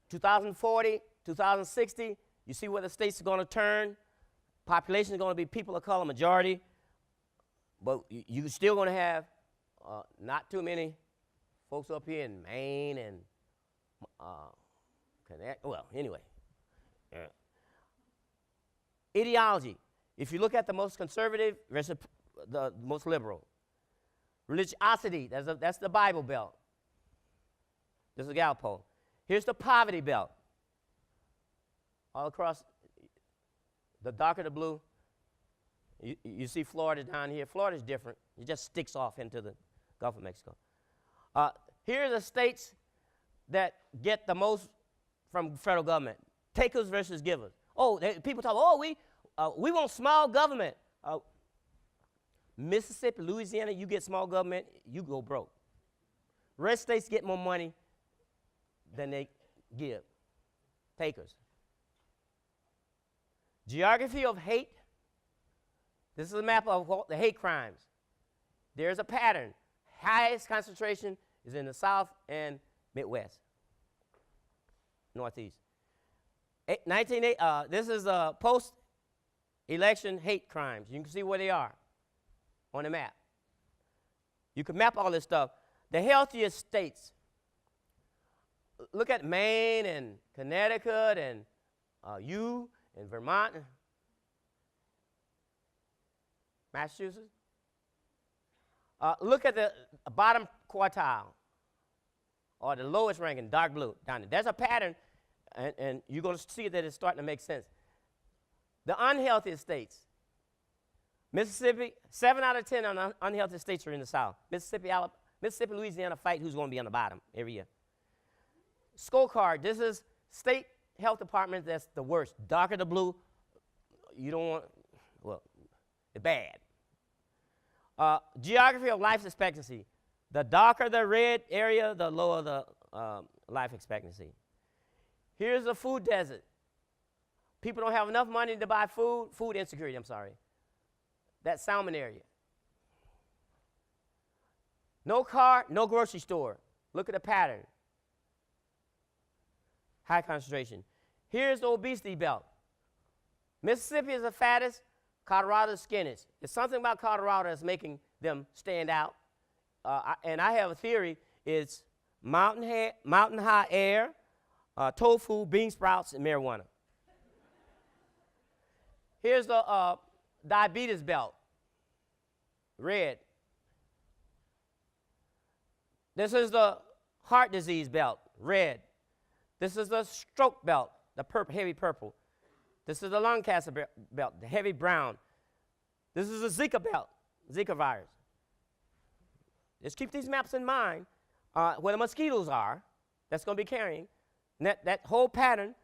[SPEAKER 2] 2040, 2060. You see where the states are going to turn. Population is going to be people of color majority, but you're still going to have not too many folks up here in Maine and well, anyway. Ideology. If you look at the most conservative versus the most liberal. Religiosity, that's the Bible Belt. This is Gallup poll. Here's the poverty belt. All across, the darker the blue, you see Florida down here. Florida's different. It just sticks off into the Gulf of Mexico. Here are the states that get the most from federal government. Takers versus givers. Oh, people talk, oh, we want small government. Mississippi, Louisiana, you get small government, you go broke. Red states get more money than they give. Takers. Geography of hate. This is a map of the hate crimes. There's a pattern. Highest concentration is in the South and Midwest, Northeast. This is post-election hate crimes. You can see where they are on the map. You can map all this stuff. The healthiest states, look at Maine and Connecticut and and Vermont, Massachusetts. Look at the bottom quartile, or the lowest ranking, dark blue, down there. There's a pattern, and you're going to see that it's starting to make sense. The unhealthiest states, Mississippi, 7 out of 10 unhealthy states are in the South. Mississippi, Louisiana fight who's going to be on the bottom every year. Scorecard, this is state health department that's the worst. Darker the blue, you don't want, well, it's bad. Geography of life expectancy. The darker the red area, the lower the life expectancy. Here's the food desert. People don't have enough money to buy food. Food insecurity, I'm sorry. That salmon area. No car, no grocery store. Look at the pattern. High concentration. Here's the obesity belt. Mississippi is the fattest, Colorado is skinniest. There's something about Colorado that's making them stand out. And I have a theory. It's mountain high air, tofu, bean sprouts, and marijuana. Here's the diabetes belt, red. This is the heart disease belt, red. This is the stroke belt, the heavy purple. This is the lung cancer belt, the heavy brown. This is the Zika belt, Zika virus. Just keep these maps in mind. Where the mosquitoes are, that's going to be carrying. And that whole pattern,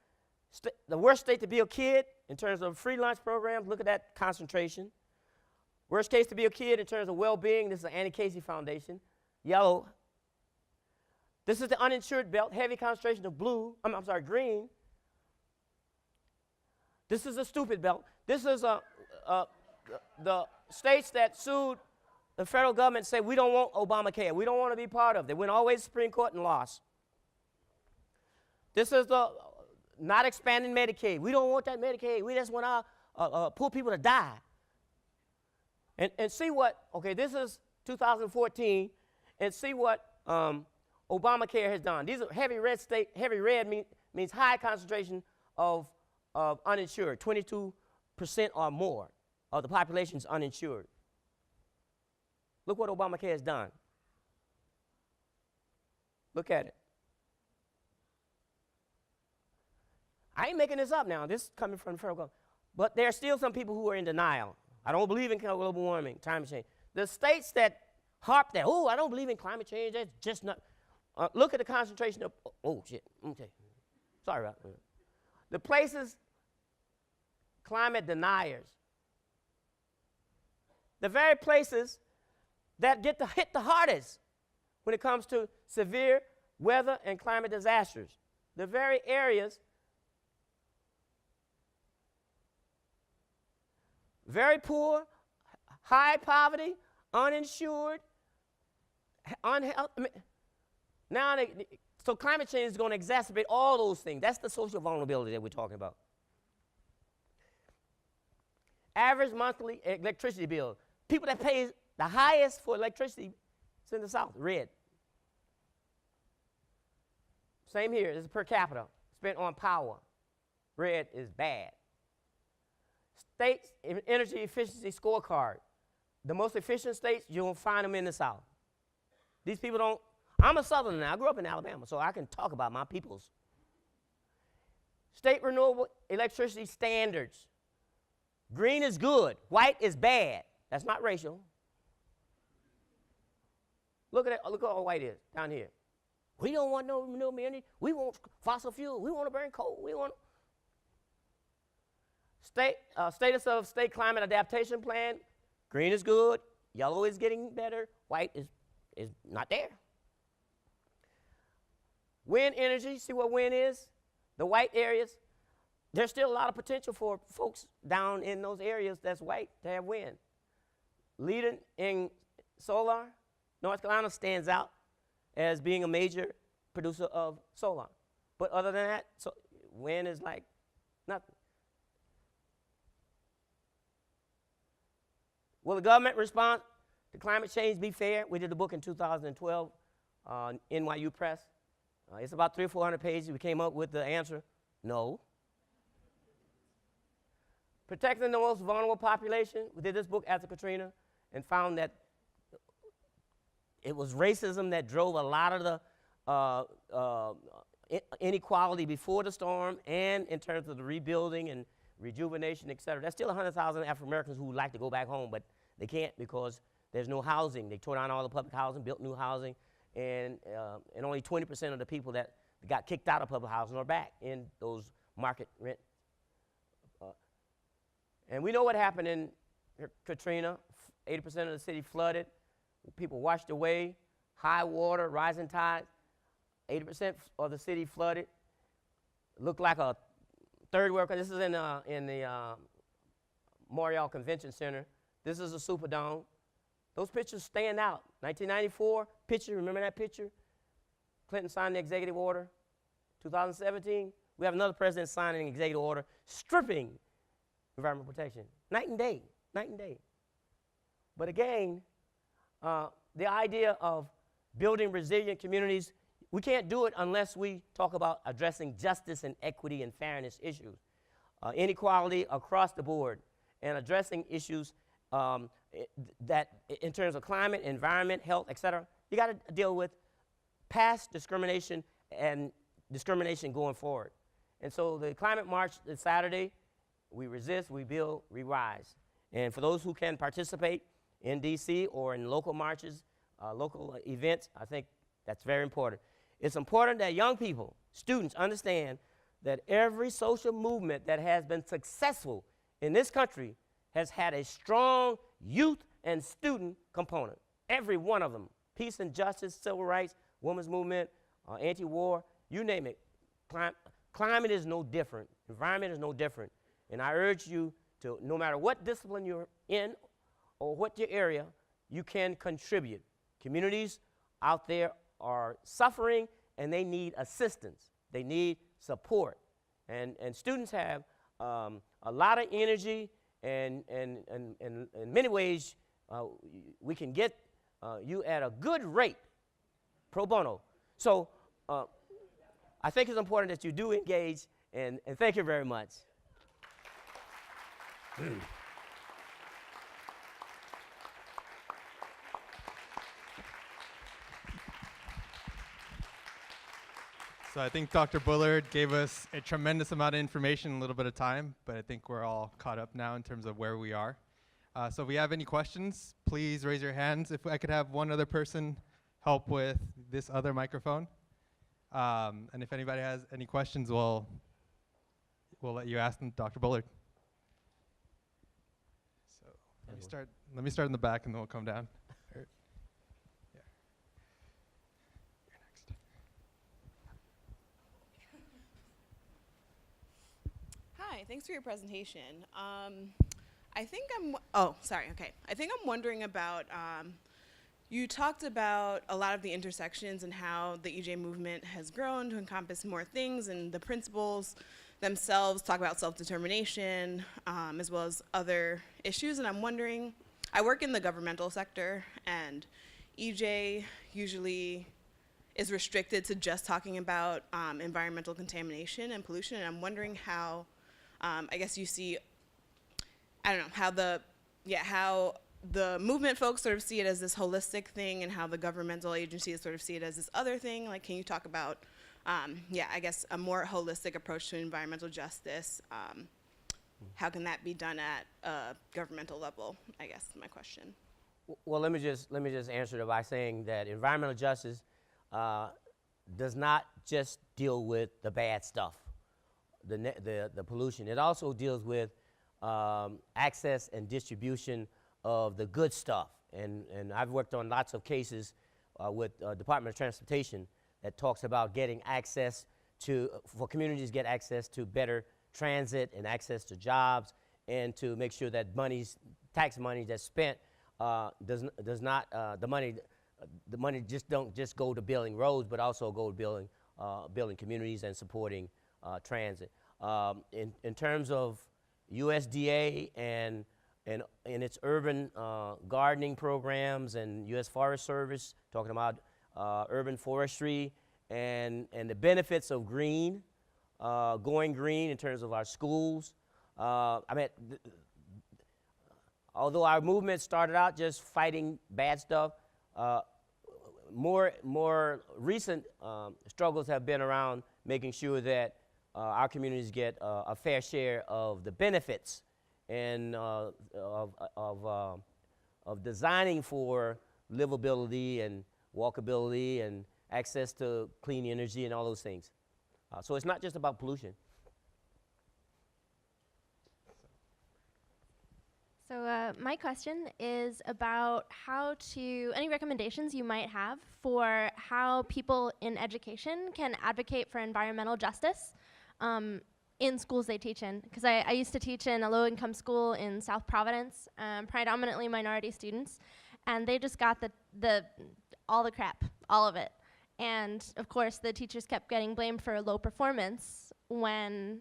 [SPEAKER 2] the worst state to be a kid in terms of free lunch programs, look at that concentration. Worst case to be a kid in terms of well-being, this is the Annie Casey Foundation, yellow. This is the uninsured belt, heavy concentration of green. This is the stupid belt. This is the states that sued the federal government, say we don't want Obamacare. We don't want to be part of it. They went all the way to the Supreme Court and lost. This is the not expanding Medicaid. We don't want that Medicaid. We just want our poor people to die. And see what, okay, this is 2014, and see what Obamacare has done. These are heavy red means high concentration of uninsured, 22% or more of the population is uninsured. Look what Obamacare has done. Look at it. I ain't making this up now. This is coming from the federal government. But there are still some people who are in denial. I don't believe in global warming, climate change. The states that harp that, oh, I don't believe in climate change, that's just not. Look at the concentration of, oh, shit, okay. Sorry about that. The places, climate deniers. The very places that get hit the hardest when it comes to severe weather and climate disasters. The very areas, very poor, high poverty, uninsured, Now, so climate change is going to exacerbate all those things. That's the social vulnerability that we're talking about. Average monthly electricity bill. People that pay the highest for electricity is in the South, red. Same here, it's per capita, spent on power. Red is bad. States energy efficiency scorecard. The most efficient states, you're going to find them in the South. These people don't, I'm a Southerner now. I grew up in Alabama, so I can talk about my peoples. State renewable electricity standards. Green is good, white is bad. That's not racial. Look at that, look at how white is down here. We don't want no renewable energy. We want fossil fuel. We want to burn coal. We want status of state climate adaptation plan. Green is good. Yellow is getting better. White is not there. Wind energy, see what wind is? The white areas, there's still a lot of potential for folks down in those areas that's white to have wind. Leading in solar, North Carolina stands out as being a major producer of solar. But other than that, so wind is like nothing. Will the government respond to climate change be fair? We did a book in 2012 on NYU Press. It's about 300 or 400 pages. We came up with the answer, no. Protecting the most vulnerable population. We did this book after Katrina and found that it was racism that drove a lot of the inequality before the storm and in terms of the rebuilding and rejuvenation, et cetera. There's still 100,000 African Americans who would like to go back home, but they can't because there's no housing. They tore down all the public housing, built new housing, and only 20% of the people that got kicked out of public housing are back in those market rent. And we know what happened in Katrina. 80% of the city flooded. People washed away. High water, rising tides. 80% of the city flooded. Looked like a third world. This is in the Montreal Convention Center. This is a Superdome. Those pictures stand out. 1994 picture, remember that picture? Clinton signed the executive order. 2017, we have another president signing an executive order stripping environmental protection. Night and day, night and day. But again, the idea of building resilient communities, we can't do it unless we talk about addressing justice and equity and fairness issues. Inequality across the board and addressing issues that in terms of climate, environment, health, et cetera. You got to deal with past discrimination and discrimination going forward. And so the climate march this Saturday, we resist, we build, we rise. And for those who can participate in D.C. or in local marches, local events, I think that's very important. It's important that young people, students, understand that every social movement that has been successful in this country has had a strong youth and student component. Every one of them. Peace and justice, civil rights, women's movement, anti-war, you name it. Climate is no different. Environment is no different. And I urge you to, no matter what discipline you're in or what your area, you can contribute. Communities out there are suffering and they need assistance. They need support. And students have a lot of energy and in many ways we can get you at a good rate pro bono. So I think it's important that you do engage and thank you very much.
[SPEAKER 1] So I think Dr. Bullard gave us a tremendous amount of information in a little bit of time, but I think we're all caught up now in terms of where we are. So if we have any questions, please raise your hands. If I could have one other person help with this other microphone. And if anybody has any questions, we'll let you ask them, Dr. Bullard. So let me start in the back and then we'll come down. Yeah. You're next.
[SPEAKER 3] Hi, thanks for your presentation. I think I'm wondering about, You talked about a lot of the intersections and how the EJ movement has grown to encompass more things, and the principles themselves talk about self-determination as well as other issues. And I'm wondering, I work in the governmental sector, and EJ usually is restricted to just talking about environmental contamination and pollution. And I'm wondering how, I guess you see, I don't know, how the movement folks sort of see it as this holistic thing, and how the governmental agencies sort of see it as this other thing. Like, can you talk about, I guess, a more holistic approach to environmental justice? How can that be done at a governmental level, I guess is my question.
[SPEAKER 2] Well, let me just answer it by saying that environmental justice does not just deal with the bad stuff, the pollution. It also deals with access and distribution of the good stuff. And I've worked on lots of cases with Department of Transportation that talks about getting access to, for communities to get access to better transit and access to jobs, and to make sure that tax money that's spent does not, the money just don't just go to building roads, but also go to building communities and supporting transit. In terms of USDA and its urban gardening programs, and U.S. Forest Service talking about urban forestry and the benefits of green, going green in terms of our schools. I mean, although our movement started out just fighting bad stuff, more recent struggles have been around making sure that our communities get a fair share of the benefits and of designing for livability and walkability and access to clean energy and all those things. So it's not just about pollution.
[SPEAKER 4] So my question is about any recommendations you might have for how people in education can advocate for environmental justice in schools they teach in. Because I used to teach in a low-income school in South Providence, predominantly minority students, and they just got all the crap, all of it. And of course, the teachers kept getting blamed for low performance when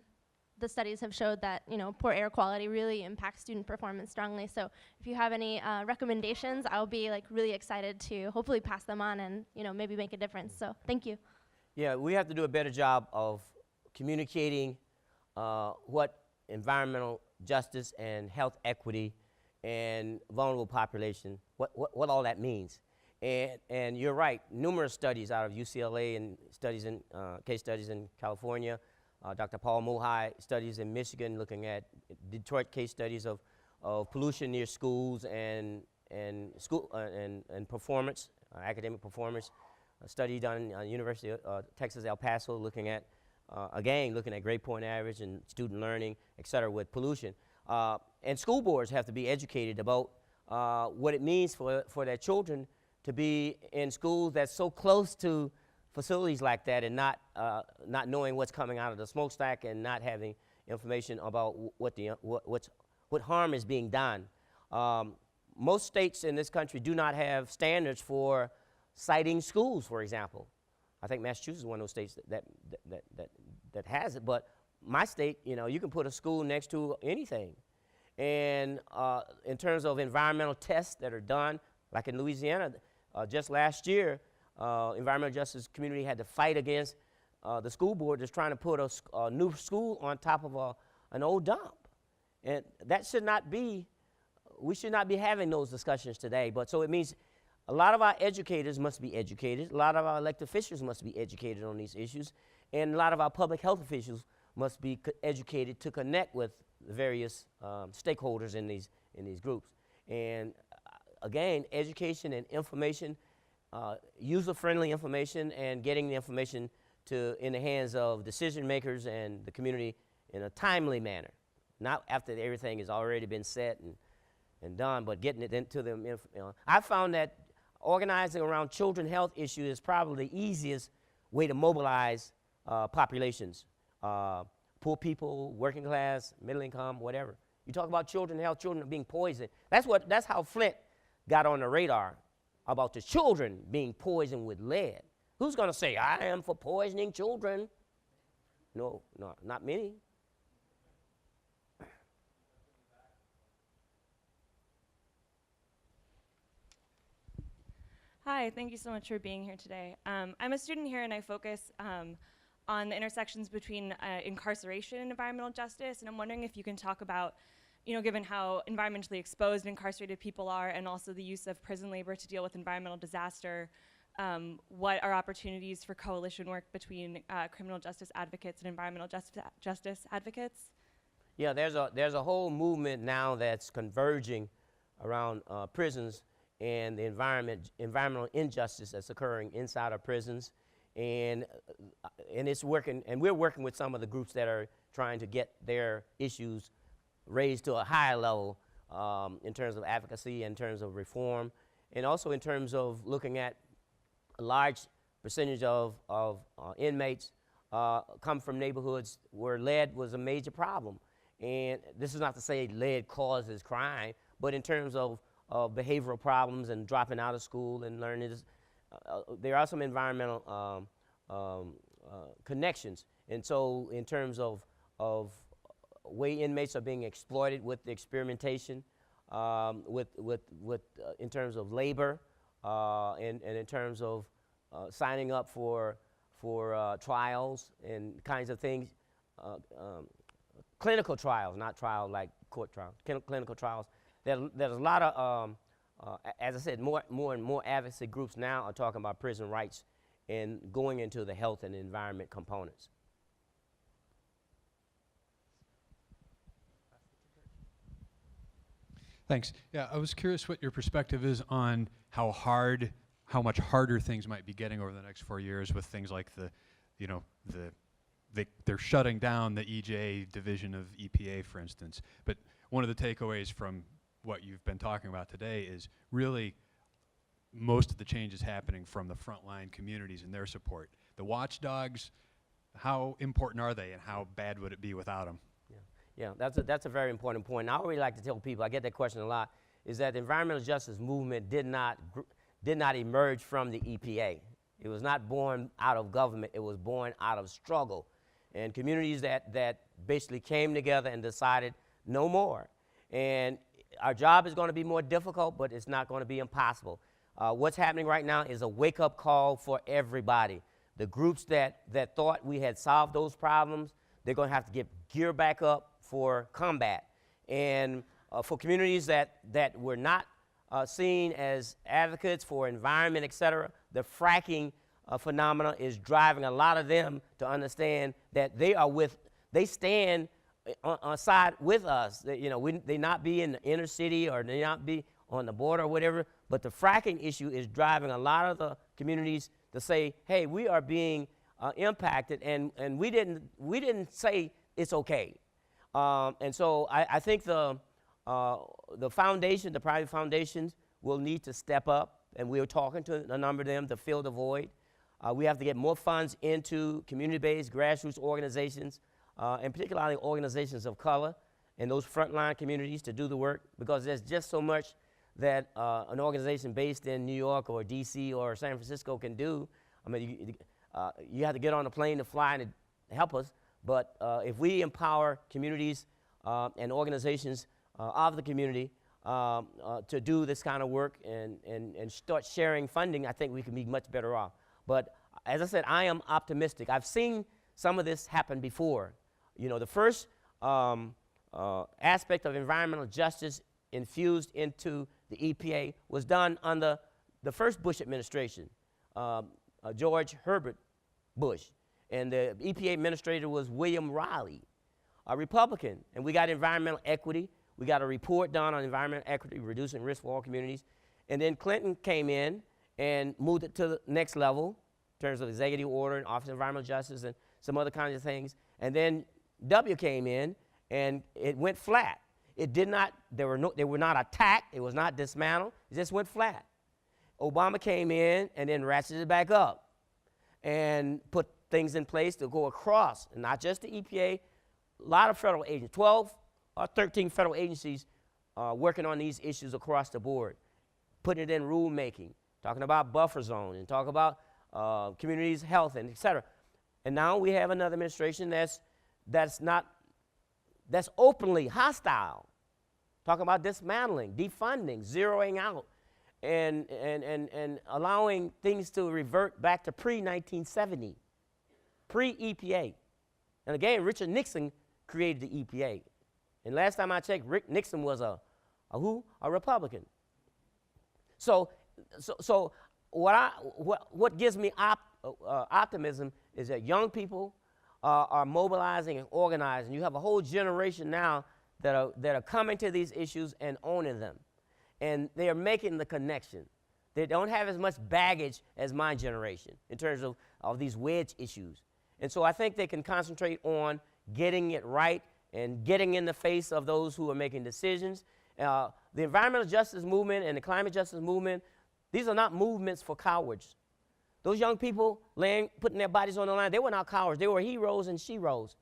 [SPEAKER 4] the studies have showed that poor air quality really impacts student performance strongly. So if you have any recommendations, I'll be really excited to hopefully pass them on and maybe make a difference. So thank you.
[SPEAKER 2] Yeah, we have to do a better job of communicating what environmental justice and health equity and vulnerable population, what all that means. And you're right, numerous studies out of UCLA and case studies in California, Dr. Paul Mohai studies in Michigan looking at Detroit case studies of pollution near schools and performance, academic performance. A study done at University of Texas El Paso looking at grade point average and student learning, et cetera, with pollution. And school boards have to be educated about what it means for their children to be in schools that's so close to facilities like that, and not knowing what's coming out of the smokestack, and not having information about what harm is being done. Most states in this country do not have standards for citing schools, for example. I think Massachusetts is one of those states that has it, but my state, you can put a school next to anything. And in terms of environmental tests that are done, like in Louisiana, just last year, environmental justice community had to fight against the school board that's trying to put a new school on top of an old dump. And that should not be, we should not be having those discussions today. But so it means a lot of our educators must be educated, a lot of our elected officials must be educated on these issues, and a lot of our public health officials must be educated to connect with the various stakeholders in these groups. And again, education and information, user-friendly information, and getting the information in the hands of decision makers and the community in a timely manner, not after everything has already been set and done, but getting it into them. I found that organizing around children health issues is probably the easiest way to mobilize populations, poor people, working class, middle income, whatever. You talk about children health, children being poisoned. That's how Flint got on the radar. about the children being poisoned with lead. Who's going to say, I am for poisoning children? No, not many.
[SPEAKER 5] Hi, thank you so much for being here today. I'm a student here and I focus on the intersections between incarceration and environmental justice, and I'm wondering if you can talk about, given how environmentally exposed incarcerated people are and also the use of prison labor to deal with environmental disaster, what are opportunities for coalition work between criminal justice advocates and environmental justice advocates?
[SPEAKER 2] Yeah, there's a whole movement now that's converging around prisons and the environmental injustice that's occurring inside of prisons, and it's working. And we're working with some of the groups that are trying to get their issues raised to a higher level in terms of advocacy, in terms of reform, and also in terms of looking at a large percentage of inmates come from neighborhoods where lead was a major problem. And this is not to say lead causes crime, but in terms of behavioral problems and dropping out of school and learning this, there are some environmental connections. And so in terms of way inmates are being exploited with the experimentation, in terms of labor, and in terms of signing up for trials and kinds of things, clinical trials, not trials like court trials, clinical trials. There's a lot of, as I said, more and more advocacy groups now are talking about prison rights and going into the health and environment components.
[SPEAKER 6] Thanks. Yeah, I was curious what your perspective is on how much harder things might be getting over the next 4 years with things like they're shutting down the EJ division of EPA, for instance. But one of the takeaways from what you've been talking about today is really most of the change is happening from the frontline communities and their support. The watchdogs, how important are they and how bad would it be without them?
[SPEAKER 2] Yeah, that's a very important point. And I always like to tell people, I get that question a lot, is that the environmental justice movement did not emerge from the EPA. It was not born out of government, it was born out of struggle. And communities that basically came together and decided no more. And our job is going to be more difficult, but it's not going to be impossible. What's happening right now is a wake-up call for everybody. The groups that thought we had solved those problems, they're going to have to get gear back up for combat. And for communities that were not seen as advocates for environment, et cetera, the fracking phenomena is driving a lot of them to understand that they stand on side with us. They not be in the inner city or they not be on the border or whatever, but the fracking issue is driving a lot of the communities to say, hey, we are being impacted, and we didn't say it's okay. And so I think the foundation, the private foundations, will need to step up, and we're talking to a number of them to fill the void. We have to get more funds into community-based grassroots organizations, and particularly organizations of color and those frontline communities to do the work, because there's just so much that an organization based in New York or DC or San Francisco can do. I mean, you have to get on a plane to fly and help us, but if we empower communities and organizations of the community to do this kind of work and start sharing funding, I think we can be much better off. But as I said, I am optimistic. I've seen some of this happen before. The first aspect of environmental justice infused into the EPA was done under the first Bush administration, George Herbert Bush. And the EPA administrator was William Riley, a Republican. And we got environmental equity. We got a report done on environmental equity, reducing risk for all communities. And then Clinton came in and moved it to the next level in terms of executive order and Office of Environmental Justice and some other kinds of things. And then W came in, and it went flat. It did not, they were not attacked, it was not dismantled, it just went flat. Obama came in and then ratcheted it back up and put things in place to go across, and not just the EPA, a lot of federal agencies, 12 or 13 federal agencies working on these issues across the board, putting it in rulemaking, talking about buffer zone, and talk about communities' health, and et cetera. And now we have another administration that's openly hostile, talking about dismantling, defunding, zeroing out, and allowing things to revert back to pre-1970, pre-EPA. And again, Richard Nixon created the EPA. And last time I checked, Rick Nixon was a Republican. So what gives me optimism is that young people are mobilizing and organizing. You have a whole generation now that are coming to these issues and owning them. And they are making the connection. They don't have as much baggage as my generation in terms of these wedge issues. And so I think they can concentrate on getting it right and getting in the face of those who are making decisions. The environmental justice movement and the climate justice movement, these are not movements for cowards. Those young people putting their bodies on the line, they were not cowards. They were heroes and sheroes.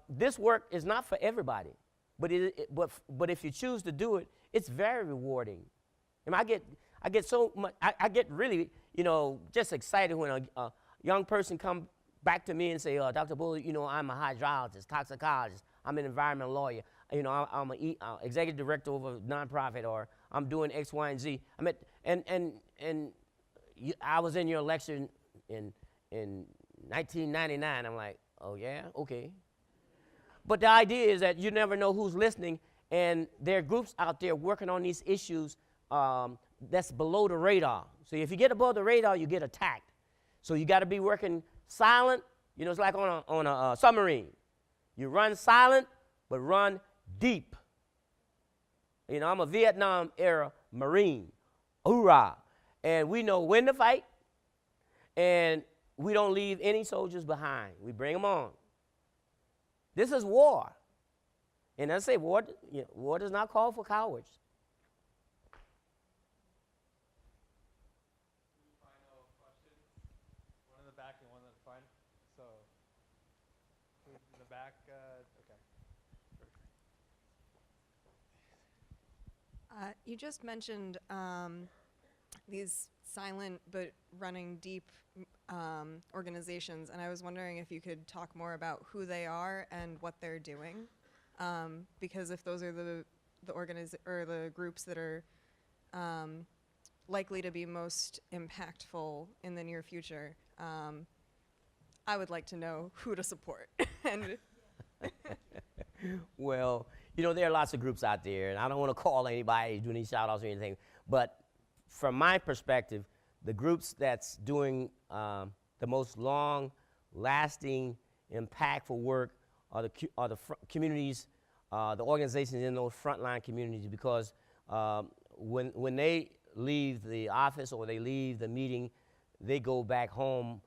[SPEAKER 2] This work is not for everybody, but if you choose to do it, it's very rewarding. And I get so much. I get really, just excited when a young person come back to me and say, Dr. Bullard, I'm a hydrologist, toxicologist, I'm an environmental lawyer, I'm an executive director of a nonprofit, or I'm doing X, Y, and Z. I was in your lecture in 1999. I'm like, oh yeah, okay. But the idea is that you never know who's listening, and there are groups out there working on these issues that's below the radar. So if you get above the radar, you get attacked. So you got to be working silent. It's like on a submarine. You run silent, but run deep. I'm a Vietnam-era Marine. Hoorah. And we know when to fight, and we don't leave any soldiers behind. We bring them on. This is war. And I say war does not call for cowards.
[SPEAKER 1] Final questions? One in the back and one in the front. So, who's in the back? Okay.
[SPEAKER 7] You just mentioned these silent but running deep organizations, and I was wondering if you could talk more about who they are and what they're doing, because if those are the groups that are likely to be most impactful in the near future, I would like to know who to support. And
[SPEAKER 2] Well, there are lots of groups out there, and I don't want to call anybody, do any shout-outs or anything, but from my perspective, the groups that's doing the most long-lasting, impactful work are the communities, the organizations in those frontline communities, because when they leave the office or they leave the meeting, they go back home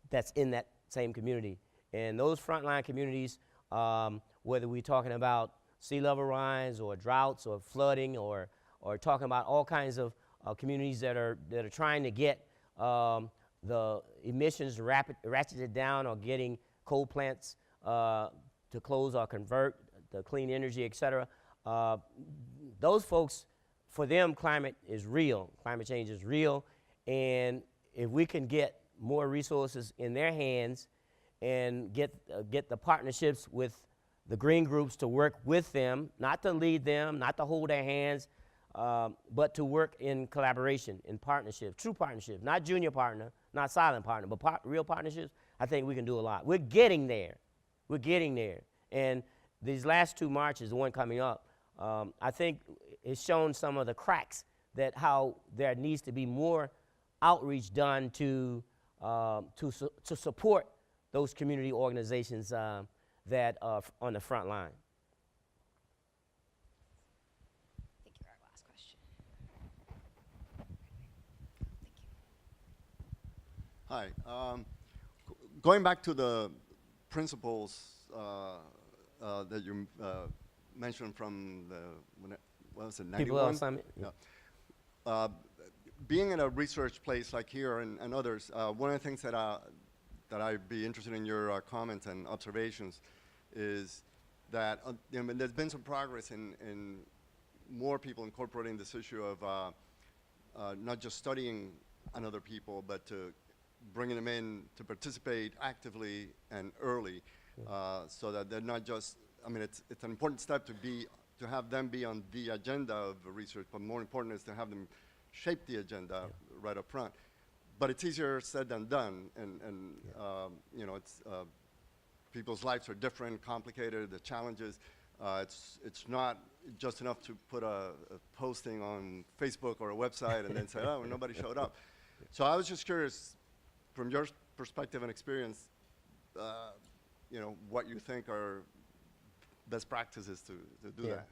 [SPEAKER 2] that's in that same community. And those frontline communities, whether we're talking about sea level rise or droughts or flooding or talking about all kinds of communities that are trying to get the emissions ratcheted down, or getting coal plants to close or convert to clean energy, et cetera. Those folks, for them, climate is real. Climate change is real. And if we can get more resources in their hands and get the partnerships with the green groups to work with them, not to lead them, not to hold their hands, but to work in collaboration, in partnership, true partnership, not junior partner, not silent partner, but real partnerships, I think we can do a lot. We're getting there. We're getting there. And these last two marches, the one coming up, I think it's shown some of the cracks that how there needs to be more outreach done to support those community organizations that are on the front line.
[SPEAKER 7] I think you're our last question. Thank you.
[SPEAKER 8] Hi. Going back to the principles that you mentioned from the, what was it, 91?
[SPEAKER 2] People Summit.
[SPEAKER 8] Yeah. Being in a research place like here and others, one of the things that I'd be interested in your comments and observations is that there's been some progress in more people incorporating this issue of not just studying on other people, but to bringing them in to participate actively and early, so that they're not just, I mean, it's an important step to have them be on the agenda of research, but more important is to have them shape the agenda right up front. But it's easier said than done, and you know, it's people's lives are different, complicated, the challenges. It's not just enough to put a posting on Facebook or a website and then say, oh, nobody showed up. So I was just curious, from your perspective and experience, you know, what you think are best practices to do that.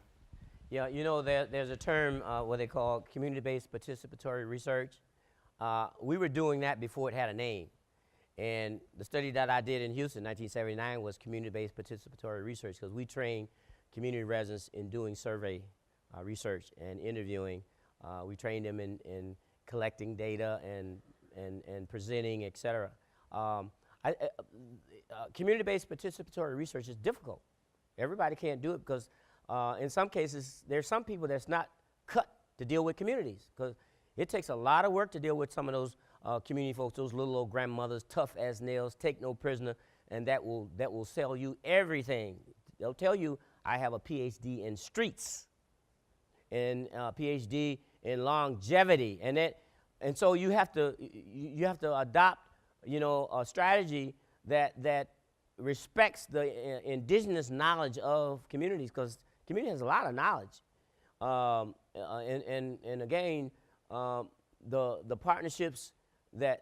[SPEAKER 2] Yeah, you know, there's a term, what they call community-based participatory research. We were doing that before it had a name. And the study that I did in Houston in 1979 was community-based participatory research, because we trained community residents in doing survey research and interviewing. We trained them in collecting data and presenting, et cetera. Community-based participatory research is difficult. Everybody can't do it, because in some cases, there's some people that's not cut to deal with communities, because it takes a lot of work to deal with some of those community folks, those little old grandmothers, tough as nails, take no prisoner, and that will sell you everything. They'll tell you, I have a PhD in streets, and PhD in longevity, and so you have to adopt, you know, a strategy that respects the indigenous knowledge of communities, because community has a lot of knowledge, and again, the partnerships that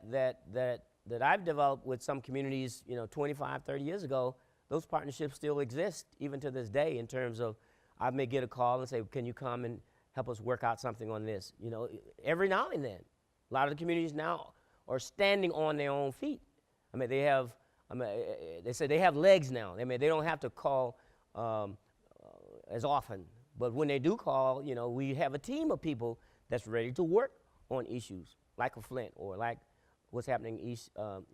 [SPEAKER 2] I've developed with some communities, you know, 25, 30 years ago, those partnerships still exist even to this day, in terms of I may get a call and say, can you come and help us work out something on this? You know, every now and then. A lot of the communities now are standing on their own feet. I mean, they say they have legs now. I mean, they don't have to call as often. But when they do call, you know, we have a team of people that's ready to work on issues like a Flint, or like what's happening East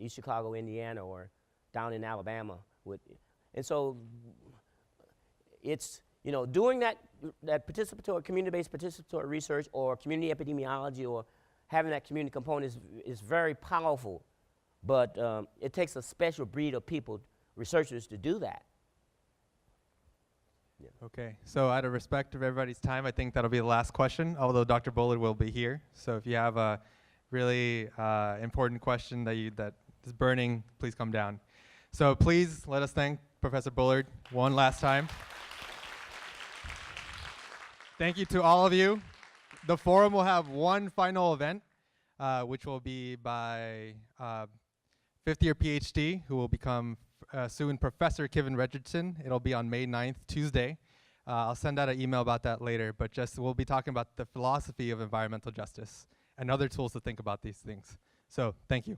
[SPEAKER 2] Chicago, Indiana, or down in Alabama. And so it's, you know, doing that participatory, community-based participatory research, or community epidemiology, or having that community component is very powerful. But it takes a special breed of people, researchers, to do that. Yeah.
[SPEAKER 1] Okay, so out of respect of everybody's time, I think that'll be the last question, although Dr. Bullard will be here. So if you have a really important question that is burning, please come down. So please let us thank Professor Bullard one last time. Thank you to all of you. The forum will have one final event, which will be by fifth-year PhD, who will become soon Professor Kevin Richardson. It'll be on May 9th, Tuesday. I'll send out an email about that later, but we'll be talking about the philosophy of environmental justice and other tools to think about these things. So thank you.